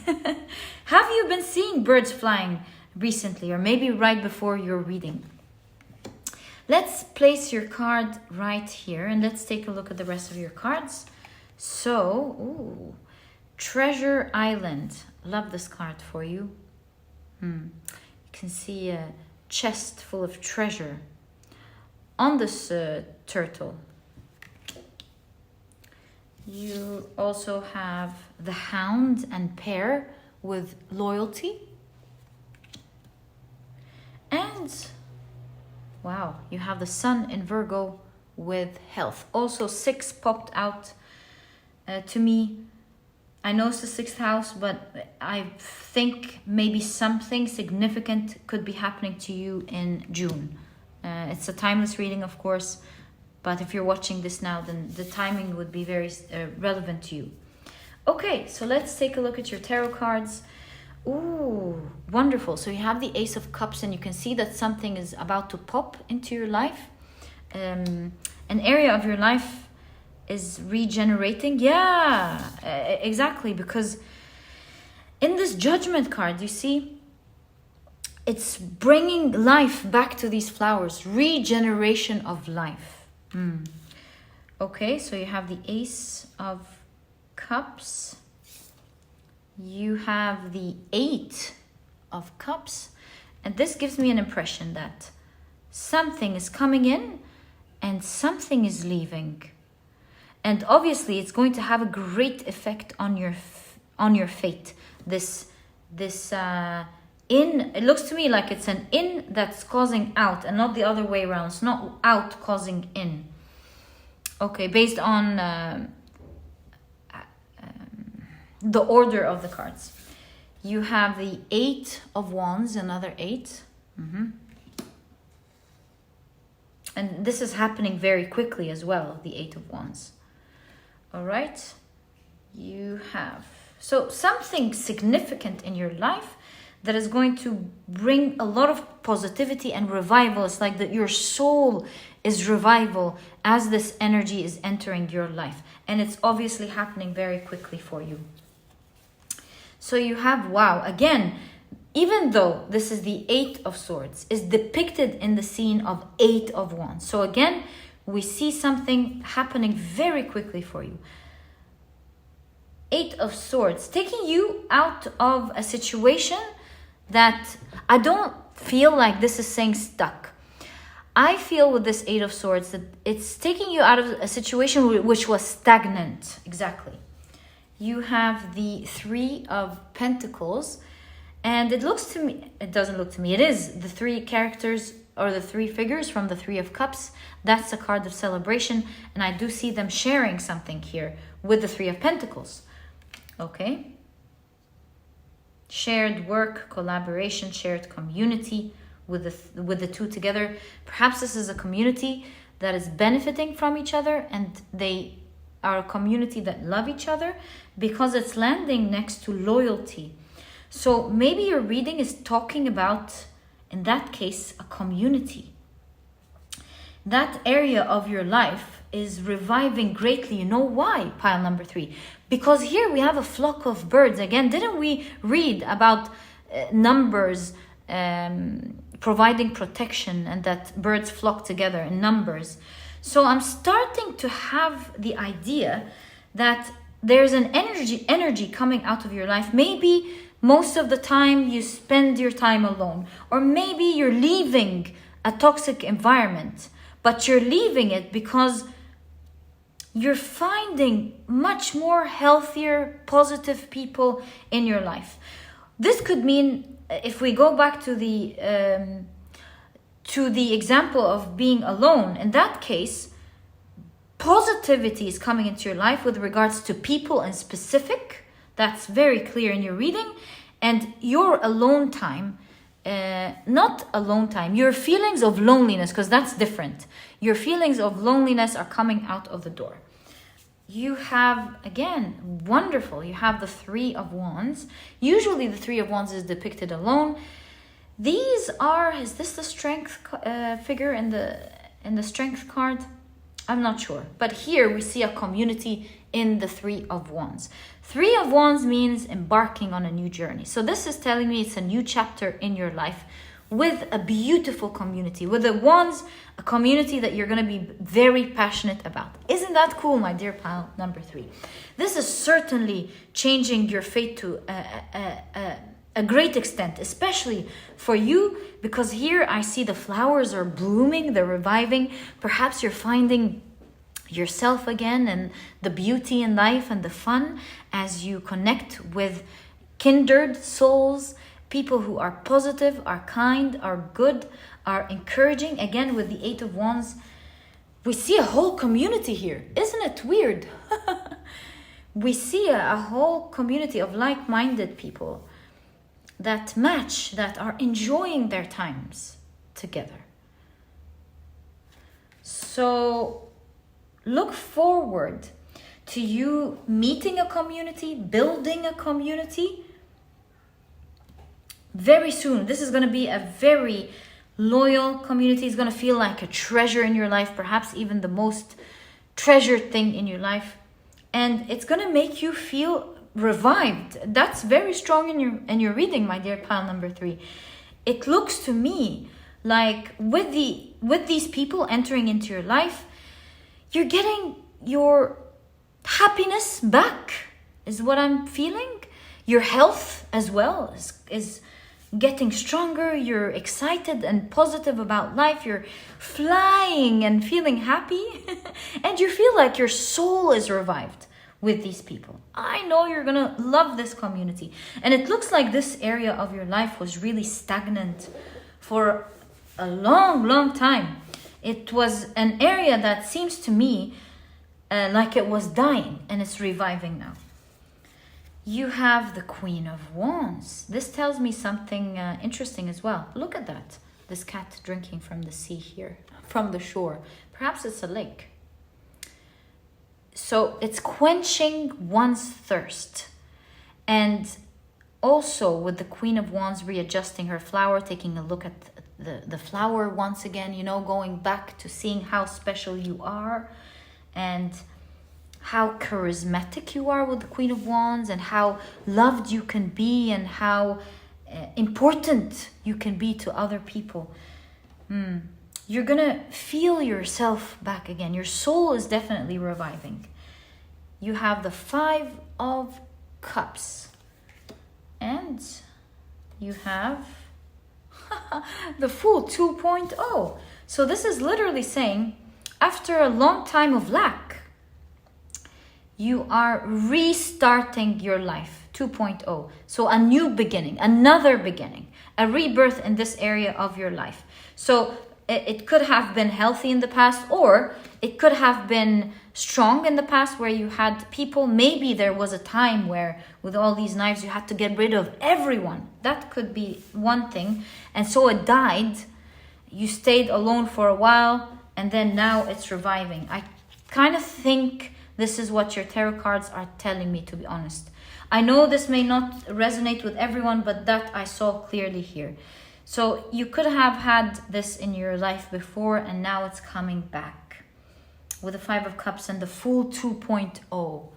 A: Have you been seeing birds flying recently, or maybe right before you're reading? Let's place your card right here and let's take a look at the rest of your cards. So, ooh, Treasure Island. Love this card for you. You can see a chest full of treasure on this turtle. You also have the Hound and Pair with loyalty. And wow, you have the Sun in Virgo with health. Also 6 popped out to me. I know it's the 6th house, but I think maybe something significant could be happening to you in June. It's a timeless reading, of course, but if you're watching this now, then the timing would be very relevant to you. Okay, so let's take a look at your tarot cards. Ooh, wonderful. So you have the Ace of Cups, and you can see that something is about to pop into your life. An area of your life is regenerating. Yeah, exactly. Because in this Judgment card, you see, it's bringing life back to these flowers. Regeneration of life. Okay, so you have the Ace of Cups. You have the 8 of Cups. And this gives me an impression that something is coming in and something is leaving. And obviously, it's going to have a great effect on your fate. This in, it looks to me like it's an in that's causing out and not the other way around. It's not out causing in. Okay, based on the order of the cards. You have the 8 of Wands, another 8. And this is happening very quickly as well, the 8 of Wands. All right, you have, so something significant in your life that is going to bring a lot of positivity and revival. It's like that your soul is revival as this energy is entering your life. And it's obviously happening very quickly for you. So you have, wow, again, even though this is the 8 of Swords, is depicted in the scene of 8 of Wands. So again, we see something happening very quickly for you. 8 of Swords, taking you out of a situation that I don't feel like this is saying stuck. I feel with this 8 of Swords that it's taking you out of a situation which was stagnant. Exactly. You have the 3 of Pentacles, and it looks to me, it doesn't look to me, it is the 3 characters or the 3 figures from the 3 of Cups. That's a card of celebration, and I do see them sharing something here with the 3 of Pentacles. Okay. Shared work, collaboration, shared community with the 2 together. Perhaps this is a community that is benefiting from each other, and they are a community that love each other, because it's landing next to loyalty. So maybe your reading is talking about, in that case, a community. That area of your life is reviving greatly. You know why? Pile number 3. Because here we have a flock of birds. Again, didn't we read about numbers providing protection, and that birds flock together in numbers? So I'm starting to have the idea that there's an energy coming out of your life. Maybe most of the time you spend your time alone, or maybe you're leaving a toxic environment, but you're leaving it because you're finding much more healthier, positive people in your life. This could mean, if we go back to the example of being alone, in that case, positivity is coming into your life with regards to people in specific. That's very clear in your reading. And your alone time, not alone time, your feelings of loneliness, because that's different. Your feelings of loneliness are coming out of the door. You have, again, wonderful. You have the 3 of Wands. Usually the 3 of Wands is depicted alone. These are, is this the Strength figure in the Strength card? I'm not sure. But here we see a community in the Three of Wands. Three of Wands means embarking on a new journey. So this is telling me it's a new chapter in your life with a beautiful community. With the Wands, a community that you're going to be very passionate about. Isn't that cool, my dear pile number 3? This is certainly changing your fate to a great extent, especially for you, because here I see the flowers are blooming, they're reviving. Perhaps you're finding yourself again and the beauty in life and the fun as you connect with kindred souls, people who are positive, are kind, are good, are encouraging. Again, with the Eight of Wands, we see a whole community here. Isn't it weird? We see a whole community of like-minded people that match, that are enjoying their times together. So look forward to you meeting a community, building a community very soon. This is going to be a very loyal community. It's going to feel like a treasure in your life, perhaps even the most treasured thing in your life. And it's going to make you feel revived. That's very strong in your reading, my dear pile number 3. It looks to me like with these people entering into your life, you're getting your happiness back, is what I'm feeling. Your health as well is getting stronger. You're excited and positive about life. You're flying and feeling happy. And you feel like your soul is revived with these people. I know you're gonna love this community. And it looks like this area of your life was really stagnant for a long time. It was an area that seems to me like it was dying, and it's reviving now. You have the Queen of Wands. This tells me something interesting as well. Look at that. This cat drinking from the sea here, from the shore. Perhaps it's a lake. So it's quenching one's thirst. And also with the Queen of Wands readjusting her flower, taking a look at the flower once again, you know, going back to seeing how special you are and how charismatic you are with the Queen of Wands, and how loved you can be, and how important you can be to other people. You're gonna feel yourself back again. Your soul is definitely reviving. You have the Five of Cups, and you have the Fool 2.0. So this is literally saying, after a long time of lack, you are restarting your life 2.0. So a new beginning, another beginning, a rebirth in this area of your life. So it could have been healthy in the past, or it could have been strong in the past where you had people. Maybe there was a time where with all these knives you had to get rid of everyone. That could be one thing. And so it died. You stayed alone for a while, and then now it's reviving. I kind of think this is what your tarot cards are telling me, to be honest. I know this may not resonate with everyone, but that I saw clearly here. So you could have had this in your life before, and now it's coming back with the Five of Cups and the Fool 2.0.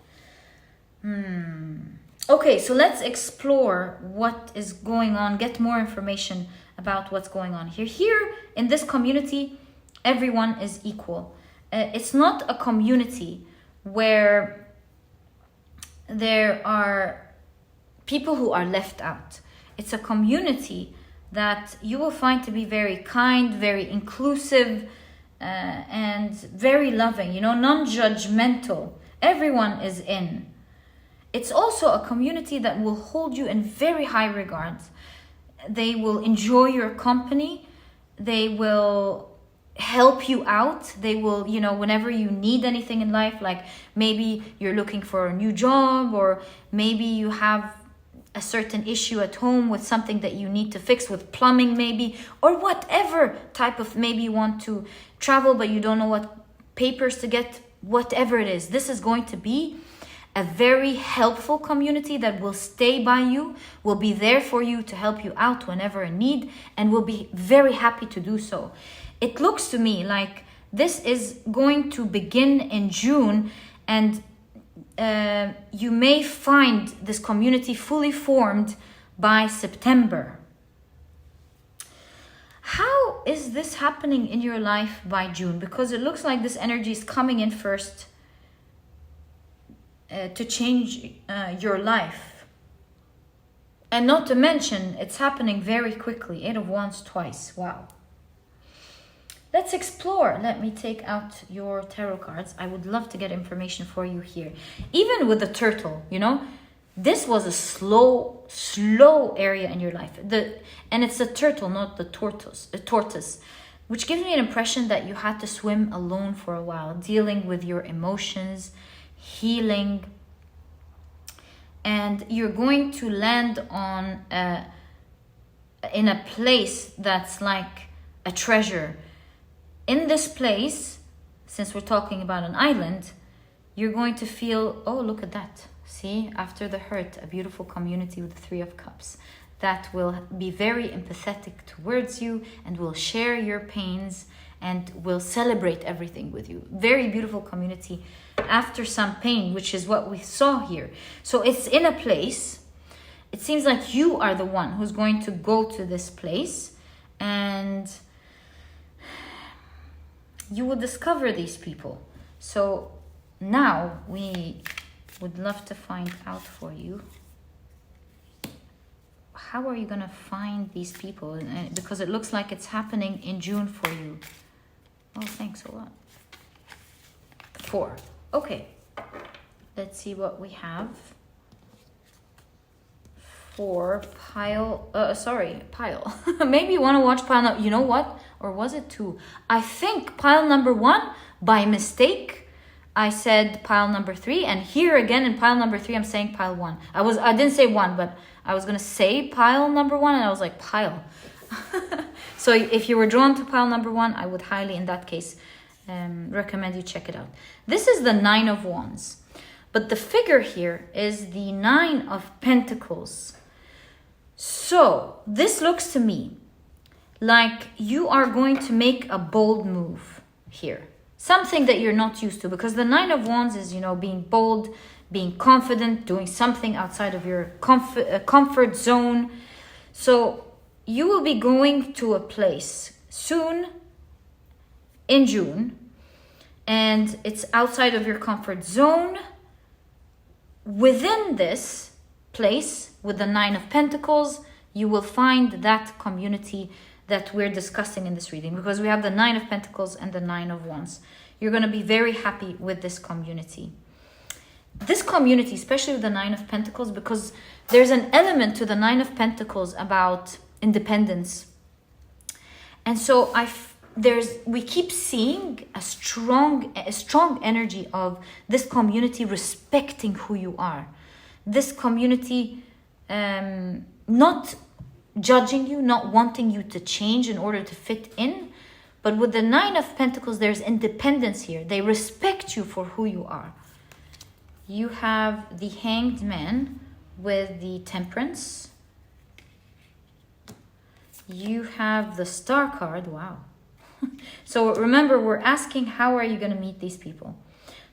A: Okay, so let's explore what is going on, get more information about what's going on here. Here in this community, everyone is equal. It's not a community where there are people who are left out. It's a community that you will find to be very kind, very inclusive, and very loving, you know, non-judgmental. Everyone is in. It's also a community that will hold you in very high regards. They will enjoy your company. They will help you out. They will, you know, whenever you need anything in life, like maybe you're looking for a new job, or maybe you have a certain issue at home with something that you need to fix with plumbing maybe, or whatever type of, maybe you want to travel but you don't know what papers to get, whatever it is. This is going to be a very helpful community that will stay by you, will be there for you to help you out whenever in need, and will be very happy to do so. It looks to me like This is going to begin in June, and you may find this community fully formed by September. How is this happening in your life by June? Because it looks like this energy is coming in first to change your life. And not to mention, it's happening very quickly. 8 of Wands twice. Wow. Let's explore. Let me take out your tarot cards. I would love to get information for you here. Even with the turtle, you know, this was a slow area in your life. And it's a turtle, not the tortoise, which gives me an impression that you had to swim alone for a while, dealing with your emotions, healing. And you're going to land on in a place that's like a treasure. In this place, since we're talking about an island, you're going to feel, oh, look at that. See, after the hurt, a beautiful community with the 3 of Cups that will be very empathetic towards you and will share your pains and will celebrate everything with you. Very beautiful community after some pain, which is what we saw here. So it's in a place. It seems like you are the one who's going to go to this place, and you will discover these people. So now we would love to find out for you. How are you going to find these people? Because it looks like it's happening in June for you. Oh, thanks a lot. 4. Okay. Let's see what we have. 4 pile. Pile. Maybe you want to watch pile number. You know what? Or was it 2? I think pile number 1 by mistake. I said pile number 3, and here again in pile number 3, I'm saying pile 1. I didn't say 1, but I was gonna say pile number 1, and I was like pile. So if you were drawn to pile number 1, I would highly, in that case, recommend you check it out. This is the 9 of Wands, but the figure here is the 9 of Pentacles. So this looks to me like you are going to make a bold move here. Something that you're not used to, because the 9 of Wands is, you know, being bold, being confident, doing something outside of your comfort zone. So you will be going to a place soon in June, and it's outside of your comfort zone. Within this place, with the 9 of Pentacles, you will find that community that we're discussing in this reading, because we have the 9 of Pentacles and the 9 of Wands. You're going to be very happy with this community. This community, especially with the 9 of Pentacles, because there's an element to the 9 of Pentacles about independence. And so we keep seeing a strong energy of this community respecting who you are. This community not judging you, not wanting you to change in order to fit in. But with the 9 of Pentacles, there's independence here. They respect you for who you are. You have the Hanged Man with the Temperance. You have the Star card. Wow. So remember, we're asking, how are you going to meet these people?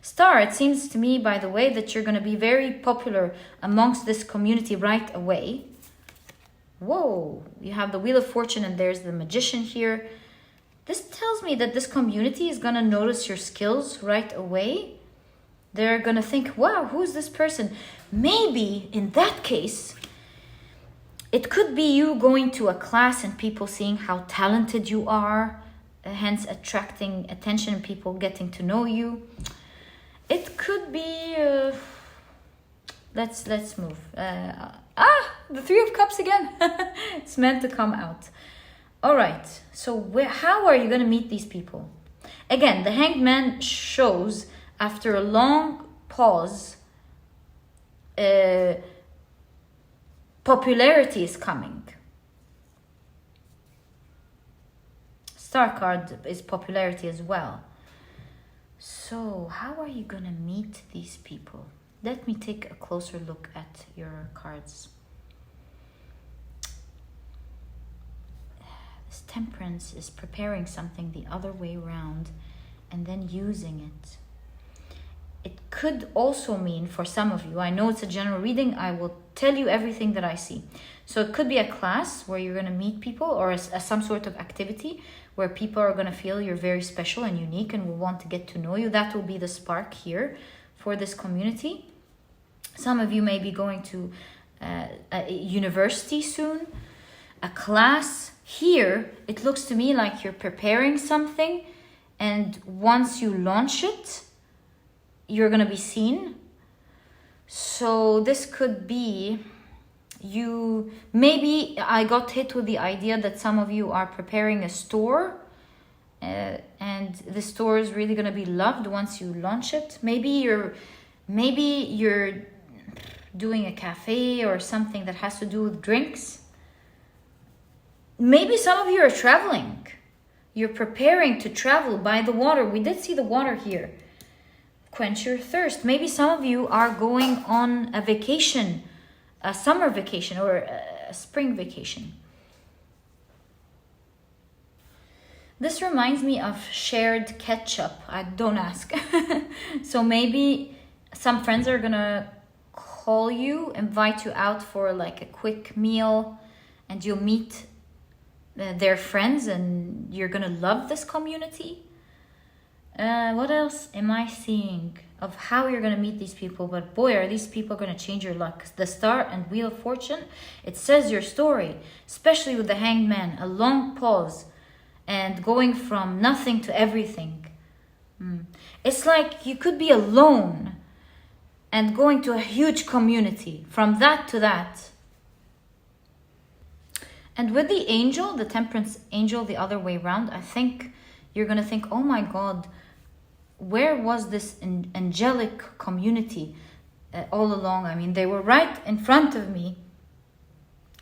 A: Star, it seems to me, by the way, that you're going to be very popular amongst this community right away. Whoa, you have the Wheel of Fortune, and there's the Magician here. This tells me that this community is going to notice your skills right away. They're going to think, wow, who's this person? Maybe in that case, it could be you going to a class and people seeing how talented you are, hence attracting attention and people getting to know you. It could be... Let's move. The 3 of Cups again. It's meant to come out. All right. So how are you going to meet these people? Again, the Hanged Man shows after a long pause, popularity is coming. Star card is popularity as well. So how are you going to meet these people? Let me take a closer look at your cards. This Temperance is preparing something the other way around. and then using it. It could also mean, for some of you, I know it's a general reading, I will tell you everything that I see. So it could be a class where you're going to meet people, or some sort of activity where people are going to feel you're very special and unique and will want to get to know you. That will be the spark here for this community. Some of you may be going to a university soon, a class. Here, it looks to me like you're preparing something, and once you launch it, you're going to be seen. So this could be you. Maybe I got hit with the idea that some of you are preparing a store, and the store is really going to be loved once you launch it. Maybe you're doing a cafe or something that has to do with drinks. Maybe some of you are traveling. You're preparing to travel by the water. We did see the water here. Quench your thirst. Maybe some of you are going on a vacation, a summer vacation or a spring vacation. This reminds me of shared ketchup. Don't ask. So maybe some friends are gonna call you, invite you out for like a quick meal, and you'll meet their friends, and you're gonna love this community. What else am I seeing of how you're gonna meet these people? But boy, are these people gonna change your luck. The Star and Wheel of Fortune, it says your story, especially with the Hanged Man, a long pause and going from nothing to everything. It's like you could be alone and going to a huge community, from that to that. And with the angel, the Temperance angel, the other way around, I think you're going to think, oh my God, where was this angelic community all along? I mean, they were right in front of me,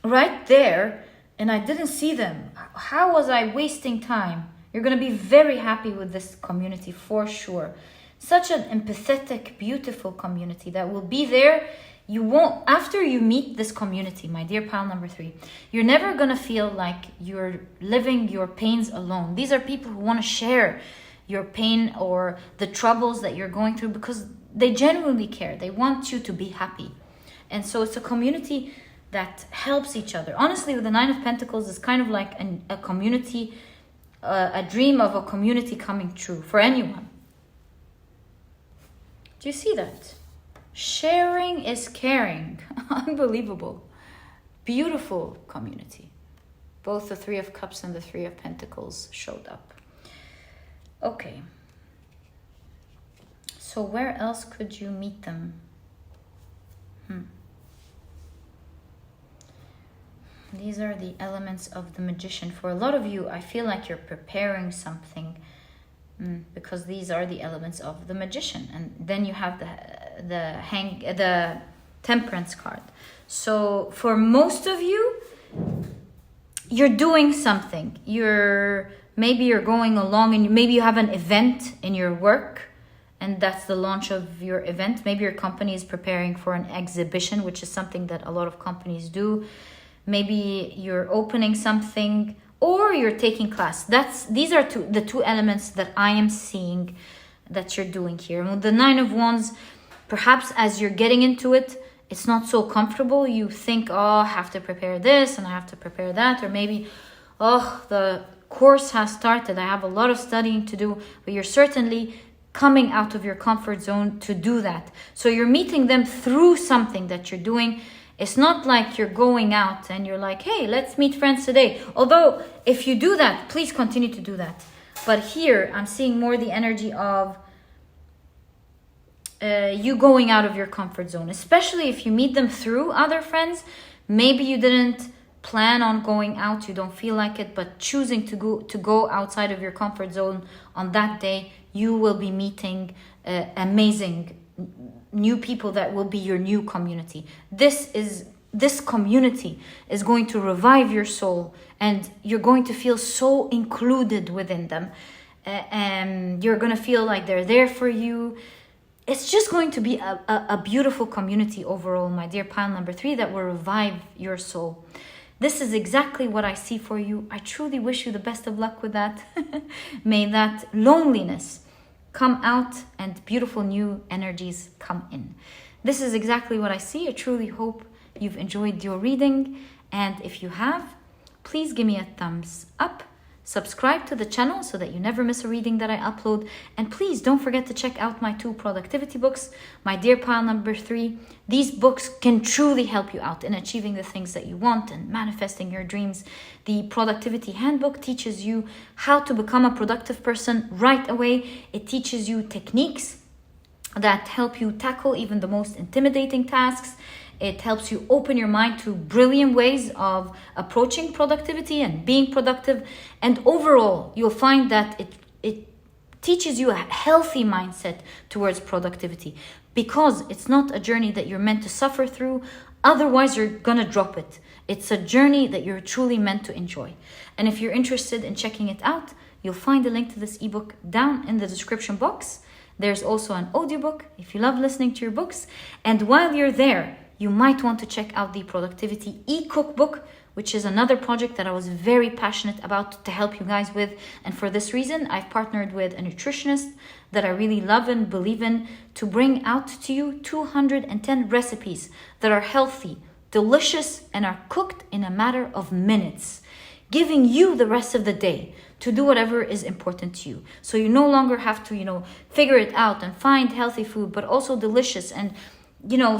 A: right there, and I didn't see them. How was I wasting time? You're going to be very happy with this community for sure. Such an empathetic, beautiful community that will be there. You won't, after you meet this community, my dear pile number 3, you're never going to feel like you're living your pains alone. These are people who want to share your pain or the troubles that you're going through, because they genuinely care. They want you to be happy. And so it's a community that helps each other. Honestly, with the Nine of Pentacles, it's kind of like a community, a dream of a community coming true for anyone. Do you see that? Sharing is caring. Unbelievable. Beautiful community. Both the Three of Cups and the Three of Pentacles showed up. Okay. So where else could you meet them? These are the elements of the Magician. For a lot of you, I feel like you're preparing something, because these are the elements of the Magician. And then you have the Temperance card. So for most of you, you're doing something. Maybe you're going along, and maybe you have an event in your work, and that's the launch of your event. Maybe your company is preparing for an exhibition, which is something that a lot of companies do. Maybe you're opening something, or you're taking class. These are the two elements that I am seeing that you're doing here. And with the Nine of Wands, perhaps as you're getting into it, it's not so comfortable. You think, oh, I have to prepare this and I have to prepare that. Or maybe, oh, the course has started. I have a lot of studying to do. But you're certainly coming out of your comfort zone to do that. So you're meeting them through something that you're doing. It's not like you're going out and you're like, hey, let's meet friends today. Although, if you do that, please continue to do that. But here, I'm seeing more the energy of you going out of your comfort zone. Especially if you meet them through other friends. Maybe you didn't plan on going out, you don't feel like it, but choosing to go outside of your comfort zone on that day, you will be meeting amazing new people that will be your new community. This community is going to revive your soul, and you're going to feel so included within them, and you're going to feel like they're there for you. It's just going to be a beautiful community overall, my dear pile number 3, that will revive your soul. This is exactly what I see for you. I truly wish you the best of luck with that. May that loneliness come out and beautiful new energies come in. This is exactly what I see. I truly hope you've enjoyed your reading. And if you have, please give me a thumbs up. Subscribe to the channel so that you never miss a reading that I upload. And please don't forget to check out my 2 productivity books, my Dear Pile number 3. These books can truly help you out in achieving the things that you want and manifesting your dreams. The Productivity Handbook teaches you how to become a productive person right away. It teaches you techniques that help you tackle even the most intimidating tasks. It helps you open your mind to brilliant ways of approaching productivity and being productive. And overall, you'll find that it teaches you a healthy mindset towards productivity, because it's not a journey that you're meant to suffer through. Otherwise, you're gonna drop it. It's a journey that you're truly meant to enjoy. And if you're interested in checking it out, you'll find a link to this ebook down in the description box. There's also an audiobook if you love listening to your books. And while you're there, you might want to check out the Productivity e-cookbook, which is another project that I was very passionate about to help you guys with. And for this reason, I've partnered with a nutritionist that I really love and believe in to bring out to you 210 recipes that are healthy, delicious, and are cooked in a matter of minutes, giving you the rest of the day to do whatever is important to you. So you no longer have to, figure it out and find healthy food, but also delicious, and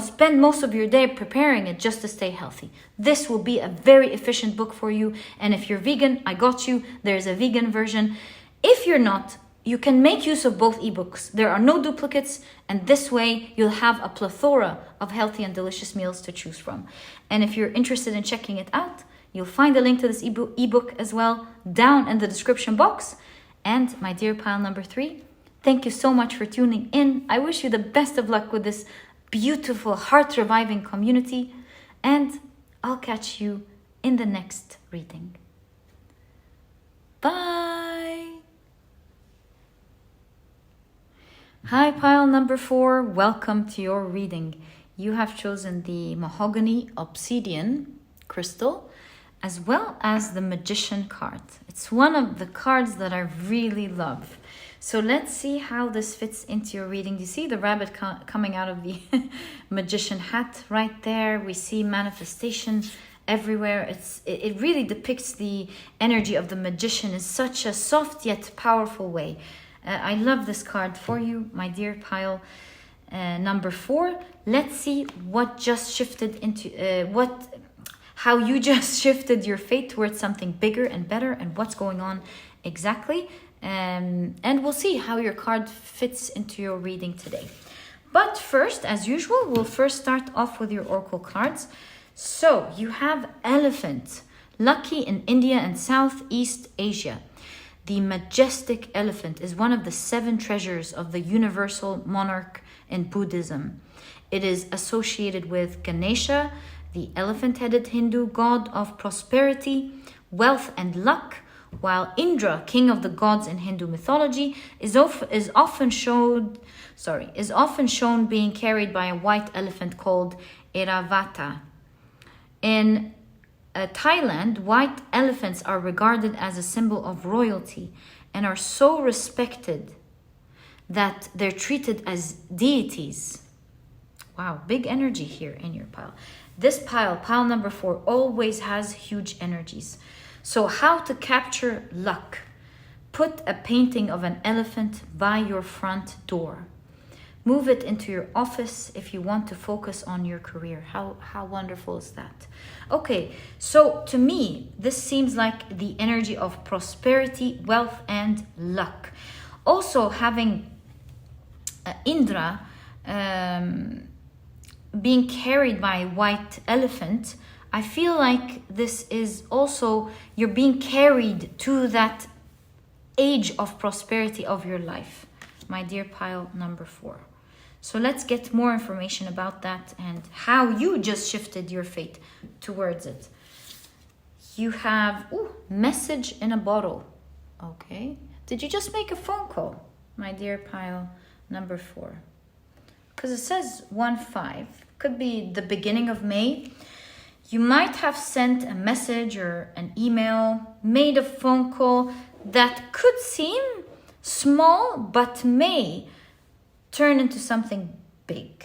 A: spend most of your day preparing it just to stay healthy. This will be a very efficient book for you. And if you're vegan, I got you. There's a vegan version. If you're not, you can make use of both ebooks. There are no duplicates, and this way you'll have a plethora of healthy and delicious meals to choose from. And if you're interested in checking it out, you'll find a link to this ebook as well down in the description box. And my Dear Pile number 3, thank you so much for tuning in. I wish you the best of luck with this beautiful, heart-reviving community, and I'll catch you in the next reading. Bye! Hi, pile number 4. Welcome to your reading. You have chosen the Mahogany Obsidian crystal, as well as the Magician card. It's one of the cards that I really love. So let's see how this fits into your reading. Do you see the rabbit coming out of the magician hat right there? We see manifestation everywhere. It really depicts the energy of the magician in such a soft yet powerful way. I love this card for you, my dear pile number 4. Let's see what just shifted into how you just shifted your fate towards something bigger and better, and what's going on exactly. And we'll see how your card fits into your reading today. But first, as usual, we'll first start off with your oracle cards. So you have Elephant, lucky in India and Southeast Asia. The majestic elephant is one of the 7 treasures of the universal monarch in Buddhism. It is associated with Ganesha, the elephant-headed Hindu god of prosperity, wealth, and luck, while Indra, king of the gods in Hindu mythology, is often shown being carried by a white elephant called Airavata. In Thailand, white elephants are regarded as a symbol of royalty and are so respected that they're treated as deities. Wow, big energy here in your pile. This pile number 4, always has huge energies. So how to capture luck? Put a painting of an elephant by your front door. Move it into your office if you want to focus on your career. How wonderful is that? Okay, so to me, this seems like the energy of prosperity, wealth, and luck. Also having Indra being carried by a white elephant, I feel like this is also, you're being carried to that age of prosperity of your life, my dear pile number 4. So let's get more information about that and how you just shifted your fate towards it. You have message in a bottle. Okay. Did you just make a phone call, my dear pile number 4? Because it says 1-5. Could be the beginning of May. You might have sent a message or an email, made a phone call that could seem Small, but may turn into something big.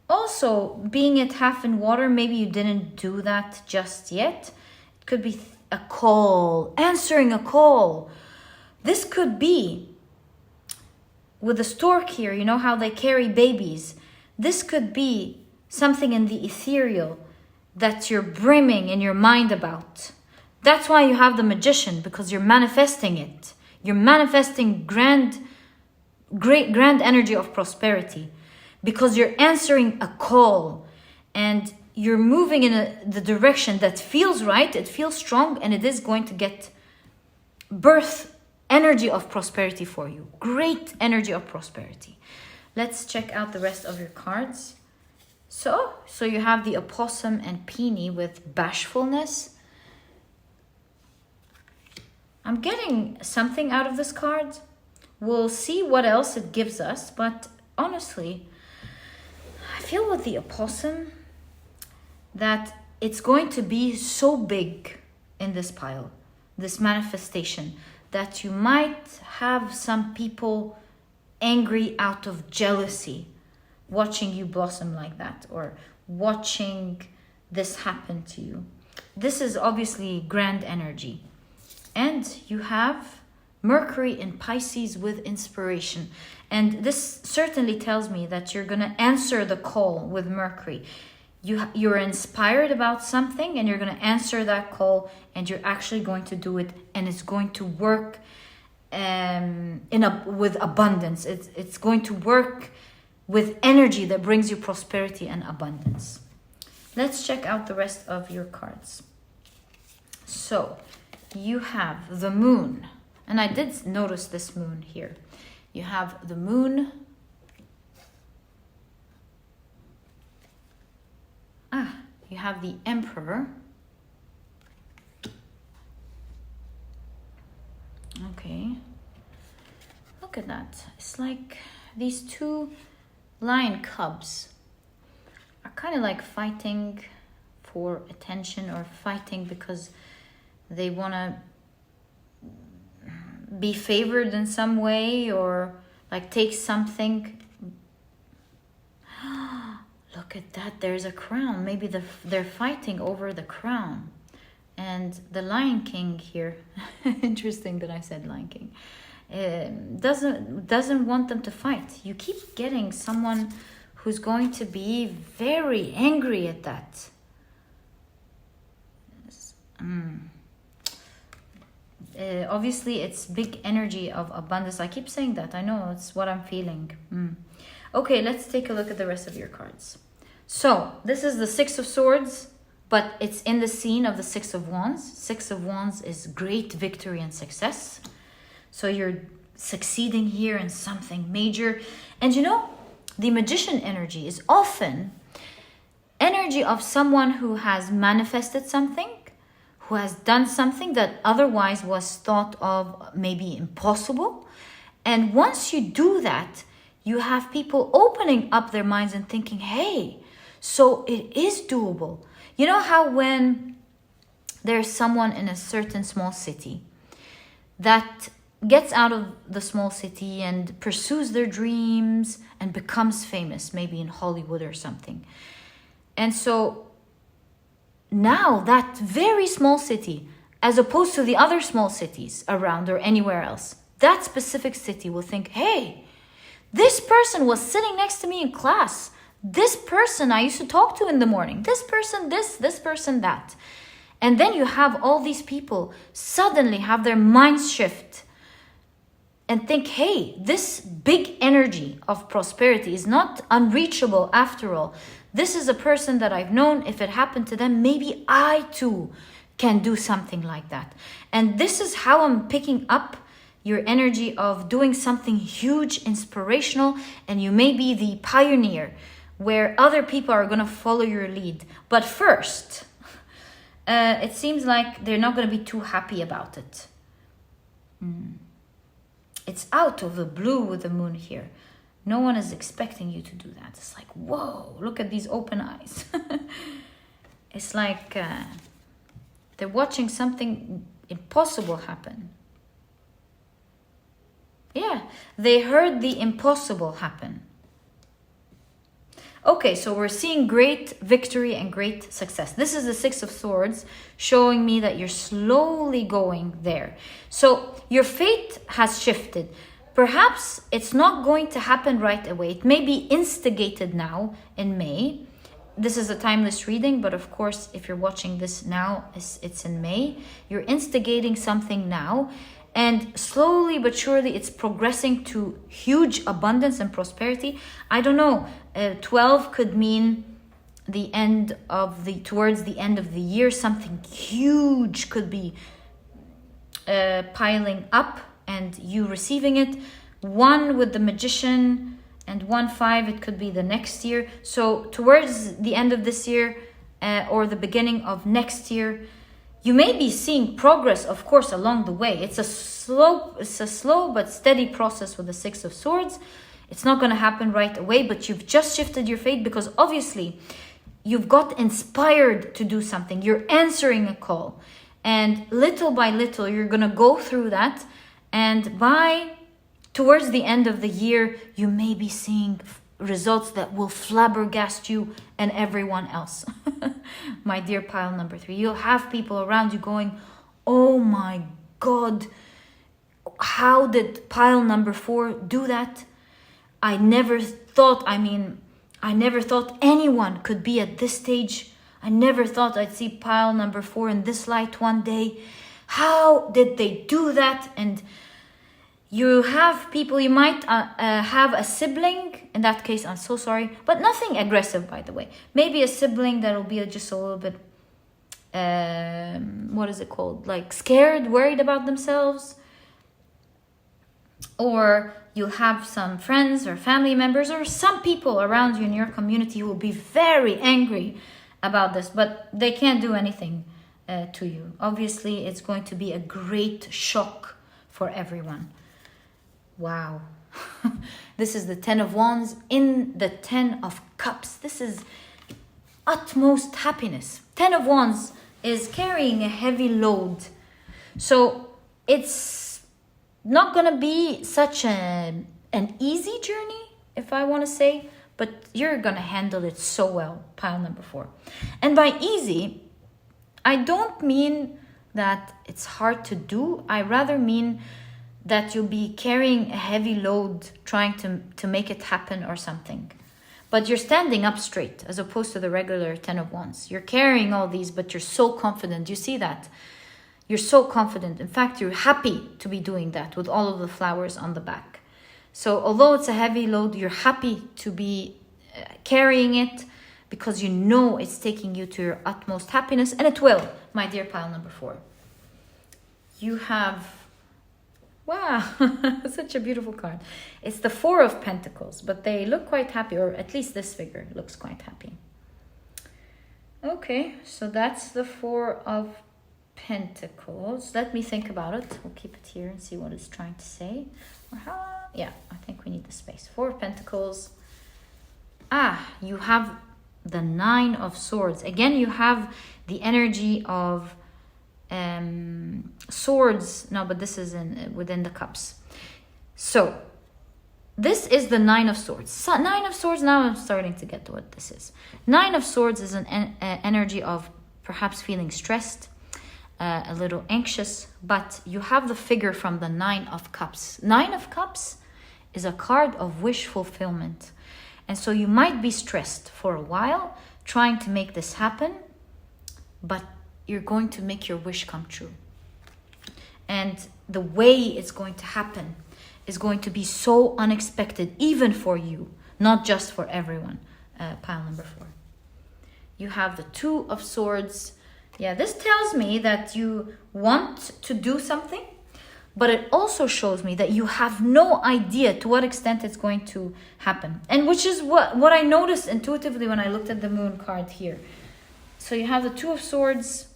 A: Also, being it half in water, maybe you didn't do that just yet. It could be a call, answering a call. This could be with the stork here, you know how they carry babies. This could be something in the ethereal that you're brimming in your mind about. That's why you have the magician, because you're manifesting it. You're manifesting great energy of prosperity, because you're answering a call and you're moving in the direction that feels right, it feels strong, and it is going to get birth energy of prosperity for you. Great energy of prosperity. Let's check out the rest of your cards. So you have the opossum and peony with bashfulness. I'm getting something out of this card. We'll see what else it gives us, but honestly, I feel with the opossum that it's going to be so big in this pile, this manifestation, that you might have some people angry out of jealousy watching you blossom like that, or watching this happen to you. This is obviously grand energy. And you have Mercury in Pisces with inspiration. And this certainly tells me that you're going to answer the call with Mercury. You're inspired about something and you're going to answer that call, and you're actually going to do it, and it's going to work with abundance. It's going to work with energy that brings you prosperity and abundance. Let's check out the rest of your cards. So you have the moon, and I did notice this moon here. You have the moon. You have the emperor. Okay. Look at that. It's like these two lion cubs are kind of like fighting for attention, or fighting because they want to be favored in some way, or like take something. Look at that, there's a crown. Maybe they're fighting over the crown. And the Lion King here, interesting that I said Lion King, doesn't want them to fight. You keep getting someone who's going to be very angry at that. Obviously, it's big energy of abundance. I keep saying that. I know, it's what I'm feeling. Okay, let's take a look at the rest of your cards. So, this is the Six of Swords, but it's in the scene of the Six of Wands. Six of Wands is great victory and success. So you're succeeding here in something major. And you know, the Magician energy is often energy of someone who has manifested something, who has done something that otherwise was thought of maybe impossible. And once you do that, you have people opening up their minds and thinking, hey, so it is doable. You know how when there's someone in a certain small city that gets out of the small city and pursues their dreams and becomes famous, maybe in Hollywood or something. And so now that very small city, as opposed to the other small cities around or anywhere else, that specific city will think, hey, this person was sitting next to me in class. This person I used to talk to in the morning. This person this person that. And then you have all these people suddenly have their minds shift and think, hey, this big energy of prosperity is not unreachable after all. This is a person that I've known. If it happened to them, maybe I too can do something like that. And this is how I'm picking up your energy of doing something huge, inspirational, and you may be the pioneer where other people are going to follow your lead. But first, it seems like they're not going to be too happy about it. It's out of the blue with the moon here. No one is expecting you to do that. It's like, whoa, look at these open eyes. It's like they're watching something impossible happen. Yeah, they heard the impossible happen. Okay, so we're seeing great victory and great success. This is the Six of Swords, showing me that you're slowly going there. So your fate has shifted. Perhaps it's not going to happen right away. It may be instigated now in May. This is a timeless reading, but of course, if you're watching this now, it's in May. You're instigating something now. And slowly but surely, it's progressing to huge abundance and prosperity. I don't know. 12 could mean towards the end of the year. Something huge could be piling up, and you receiving it. 1 with the Magician, and 1-5. It could be the next year. So towards the end of this year, or the beginning of next year, you may be seeing progress, of course, along the way. It's a slow but steady process with the Six of Swords. It's not going to happen right away, but you've just shifted your fate because obviously you've got inspired to do something. You're answering a call. And little by little, you're going to go through that. And towards the end of the year, you may be seeing results that will flabbergast you and everyone else. My dear pile number 3, you'll have people around you going, oh my God, how did pile number 4 do that? I never thought anyone could be at this stage. I never thought I'd see pile number 4 in this light one day. How did they do that? And you have people, you might have a sibling. In that case, I'm so sorry. But nothing aggressive, by the way. Maybe a sibling that'll be just a little bit, what is it called? Like scared, worried about themselves. Or you'll have some friends or family members or some people around you in your community who will be very angry about this. But they can't do anything to you. Obviously, it's going to be a great shock for everyone. Wow. This is the 10 of Wands in the 10 of Cups. This is utmost happiness. 10 of Wands is carrying a heavy load. So it's not going to be such an easy journey, if I want to say, but you're going to handle it so well, pile number 4. And by easy, I don't mean that it's hard to do. I rather mean that you'll be carrying a heavy load trying to make it happen or something. But you're standing up straight as opposed to the regular 10 of Wands. You're carrying all these, but you're so confident. You see that? You're so confident. In fact, you're happy to be doing that with all of the flowers on the back. So although it's a heavy load, you're happy to be carrying it because you know it's taking you to your utmost happiness. And it will, my dear pile number 4. You have... Wow, such a beautiful card. It's the 4 of Pentacles, but they look quite happy, or at least this figure looks quite happy. Okay, so that's the 4 of Pentacles. Let me think about it. We'll keep it here and see what it's trying to say. Yeah, I think we need the space. 4 of Pentacles. You have the 9 of Swords. Again, you have the energy of swords. No, but this is within the cups. So this is the 9 of Swords. So 9 of Swords, now I'm starting to get to what this is. 9 of Swords is an energy of perhaps feeling stressed, a little anxious, but you have the figure from the 9 of Cups. 9 of Cups is a card of wish fulfillment. And so you might be stressed for a while trying to make this happen, but you're going to make your wish come true. And the way it's going to happen is going to be so unexpected, even for you, not just for everyone. Pile number 4. You have the 2 of Swords. Yeah, this tells me that you want to do something, but it also shows me that you have no idea to what extent it's going to happen. And which is what I noticed intuitively when I looked at the Moon card here. So you have the 2 of Swords,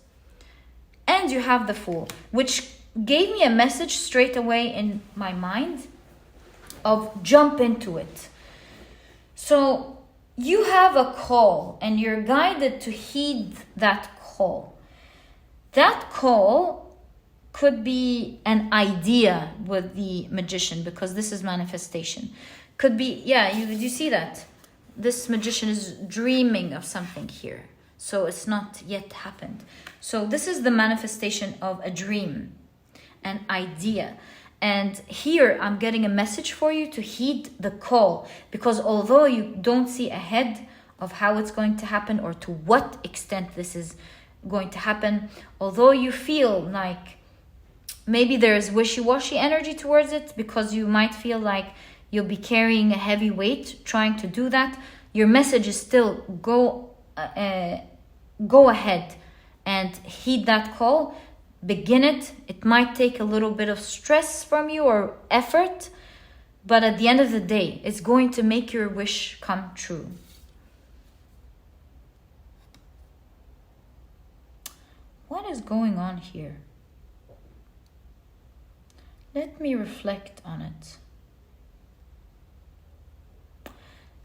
A: and you have the Fool, which gave me a message straight away in my mind of jump into it. So you have a call and you're guided to heed that call. That call could be an idea with the magician, because this is manifestation. Could be, yeah, you see that? This magician is dreaming of something here. So it's not yet happened. So this is the manifestation of a dream, an idea. And here I'm getting a message for you to heed the call, because although you don't see ahead of how it's going to happen or to what extent this is going to happen, although you feel like maybe there's wishy-washy energy towards it, because you might feel like you'll be carrying a heavy weight trying to do that, your message is still go ahead and heed that call. Begin it. It might take a little bit of stress from you or effort, but at the end of the day, it's going to make your wish come true. What is going on here? Let me reflect on it.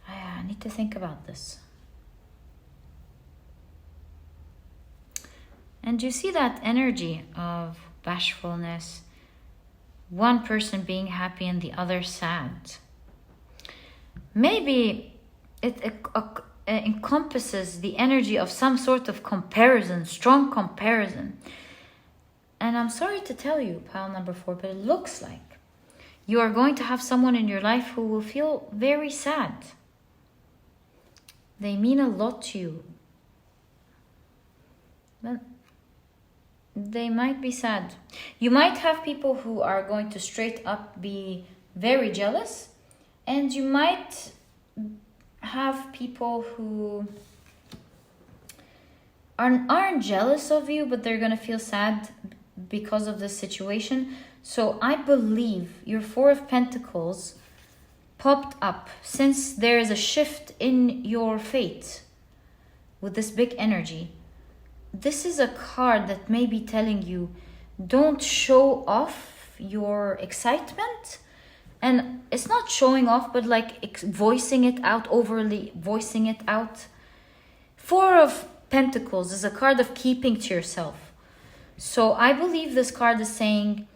A: I need to think about this. And you see that energy of bashfulness, one person being happy and the other sad. Maybe it encompasses the energy of some sort of comparison, strong comparison. And I'm sorry to tell you, pile number 4, but it looks like you are going to have someone in your life who will feel very sad. They mean a lot to you, but they might be sad. You might have people who are going to straight up be very jealous, and you might have people who aren't jealous of you, but they're going to feel sad because of this situation. So I believe your 4 of Pentacles popped up since there is a shift in your fate with this big energy. This is a card that may be telling you, don't show off your excitement. And it's not showing off, but like voicing it out, overly voicing it out. 4 of Pentacles is a card of keeping to yourself. So I believe this card is saying,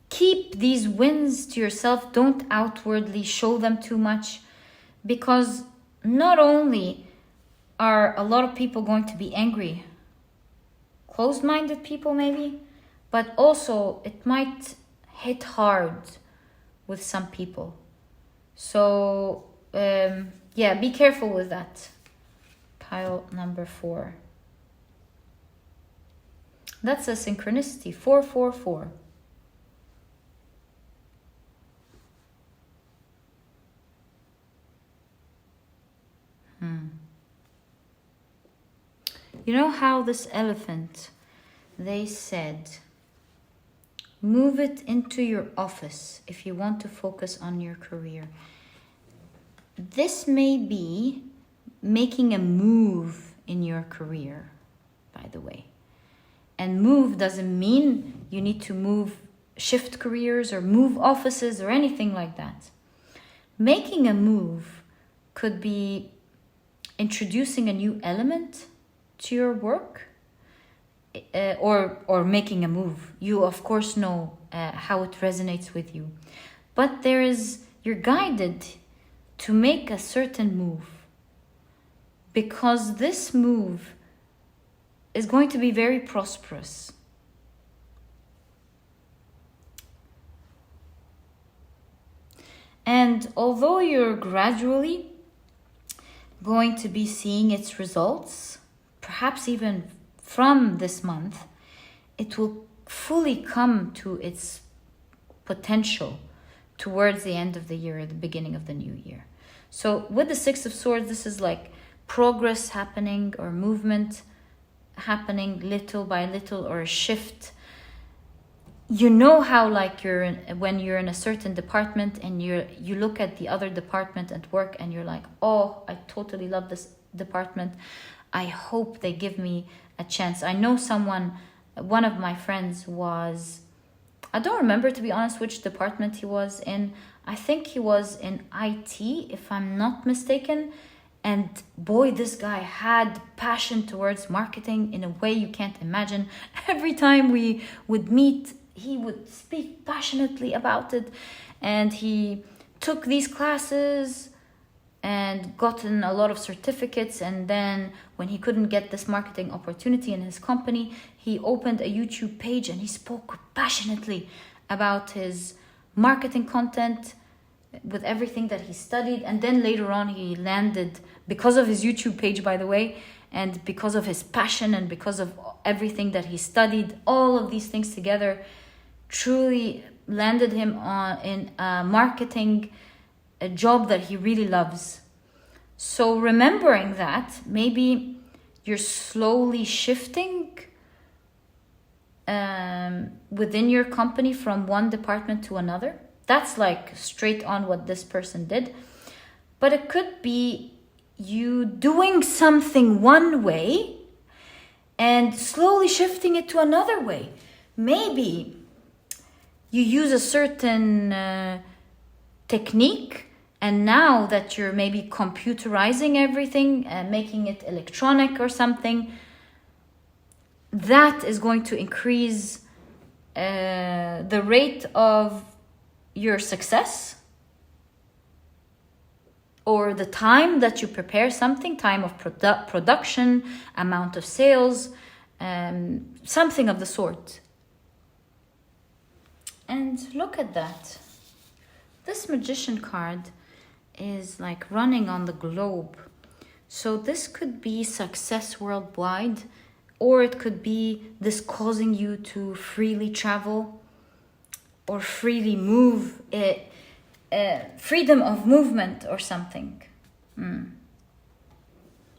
A: keep these wins to yourself. Don't outwardly show them too much, because not only are a lot of people going to be angry, closed-minded people maybe, but also it might hit hard with some people. So yeah, be careful with that. Pile number 4. That's a synchronicity. 444. You know how this elephant, they said, move it into your office if you want to focus on your career. This may be making a move in your career, by the way. And move doesn't mean you need to shift careers or move offices or anything like that. Making a move could be introducing a new element to your work, or making a move. You of course know how it resonates with you, but you're guided to make a certain move, because this move is going to be very prosperous. And although you're gradually going to be seeing its results, perhaps even from this month, it will fully come to its potential towards the end of the year or the beginning of the new year. So with the 6 of Swords, this is like progress happening or movement happening little by little, or a shift. You know how like when you're in a certain department and you look at the other department at work and you're like, oh, I totally love this department. I hope they give me a chance. I know one of my friends was, I don't remember to be honest which department he was in. I think he was in IT, if I'm not mistaken. And boy, this guy had passion towards marketing in a way you can't imagine. Every time we would meet, he would speak passionately about it, and he took these classes and gotten a lot of certificates. And then when he couldn't get this marketing opportunity in his company, he opened a YouTube page and he spoke passionately about his marketing content with everything that he studied. And then later on he landed, because of his YouTube page, by the way, and because of his passion and because of everything that he studied, all of these things together truly landed him in a marketing a job that he really loves. So remembering that, maybe you're slowly shifting within your company from one department to another. That's like straight on what this person did. But it could be you doing something one way and slowly shifting it to another way. Maybe you use a certain technique, and now that you're maybe computerizing everything and making it electronic or something, that is going to increase the rate of your success, or the time that you prepare something, time of production, amount of sales, something of the sort. And look at that. This magician card is like running on the globe. So this could be success worldwide, or it could be this causing you to freely travel or freely move, freedom of movement or something.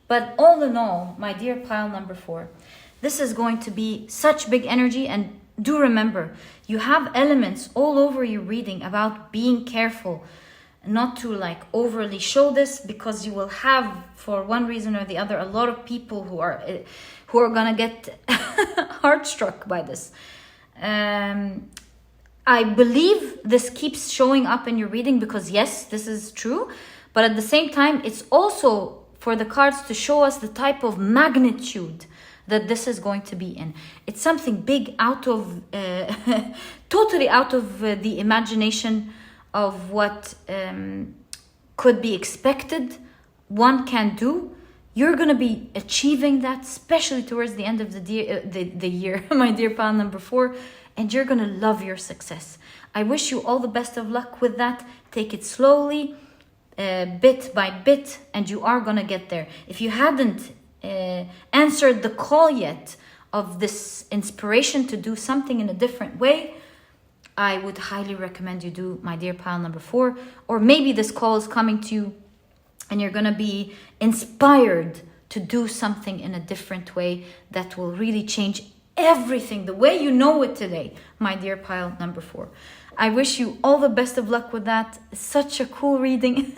A: But all in all, my dear pile number 4, this is going to be such big energy. And do remember, you have elements all over your reading about being careful not to like overly show this, because you will have, for one reason or the other, a lot of people who are gonna get heartstruck by this. I believe this keeps showing up in your reading because yes, this is true, but at the same time, it's also for the cards to show us the type of magnitude that this is going to be in. It's something big, out of totally out of the imagination of what could be expected, one can do. You're going to be achieving that, especially towards the end of the year, my dear pile number 4, and you're going to love your success. I wish you all the best of luck with that. Take it slowly, bit by bit, and you are going to get there. If you hadn't answered the call yet of this inspiration to do something in a different way, I would highly recommend you do, my dear pile number 4. Or maybe this call is coming to you and you're going to be inspired to do something in a different way that will really change everything the way you know it today, my dear pile number 4. I wish you all the best of luck with that. It's such a cool reading.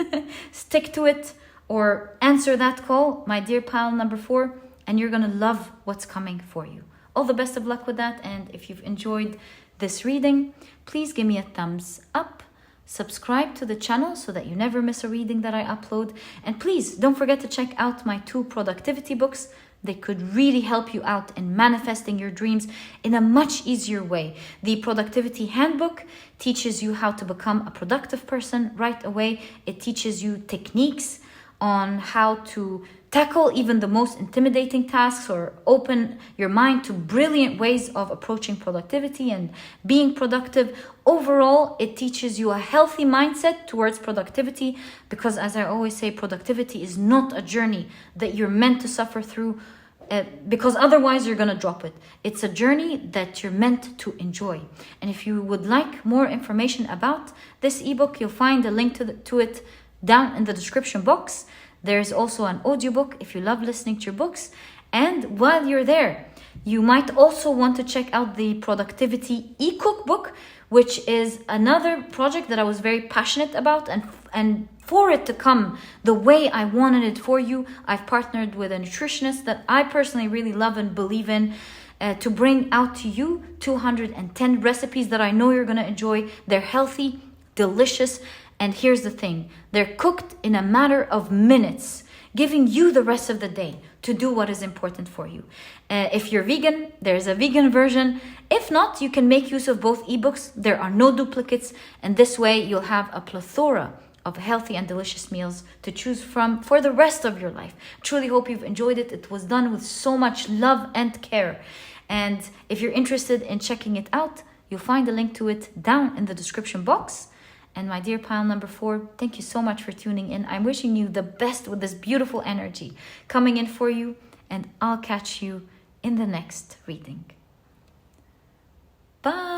A: Stick to it or answer that call, my dear pile number 4, and you're going to love what's coming for you. All the best of luck with that. And if you've enjoyed this reading, please give me a thumbs up, subscribe to the channel so that you never miss a reading that I upload, and please don't forget to check out my 2 productivity books. They could really help you out in manifesting your dreams in a much easier way. The Productivity Handbook teaches you how to become a productive person right away. It teaches you techniques on how to tackle even the most intimidating tasks, or open your mind to brilliant ways of approaching productivity and being productive. Overall, it teaches you a healthy mindset towards productivity, because as I always say, productivity is not a journey that you're meant to suffer through, because otherwise you're going to drop it. It's a journey that you're meant to enjoy. And if you would like more information about this ebook, you'll find a link to it down in the description box. There's also an audiobook if you love listening to your books. And while you're there, you might also want to check out the Productivity e-cookbook, which is another project that I was very passionate about. And for it to come the way I wanted it for you, I've partnered with a nutritionist that I personally really love and believe in, to bring out to you 210 recipes that I know you're going to enjoy. They're healthy, delicious, and here's the thing, they're cooked in a matter of minutes, giving you the rest of the day to do what is important for you. If you're vegan, there's a vegan version. If not, you can make use of both ebooks. There are no duplicates, and this way you'll have a plethora of healthy and delicious meals to choose from for the rest of your life. Truly hope you've enjoyed it. It was done with so much love and care. And if you're interested in checking it out, you'll find a link to it down in the description box. And my dear pile number 4, thank you so much for tuning in. I'm wishing you the best with this beautiful energy coming in for you, and I'll catch you in the next reading. Bye.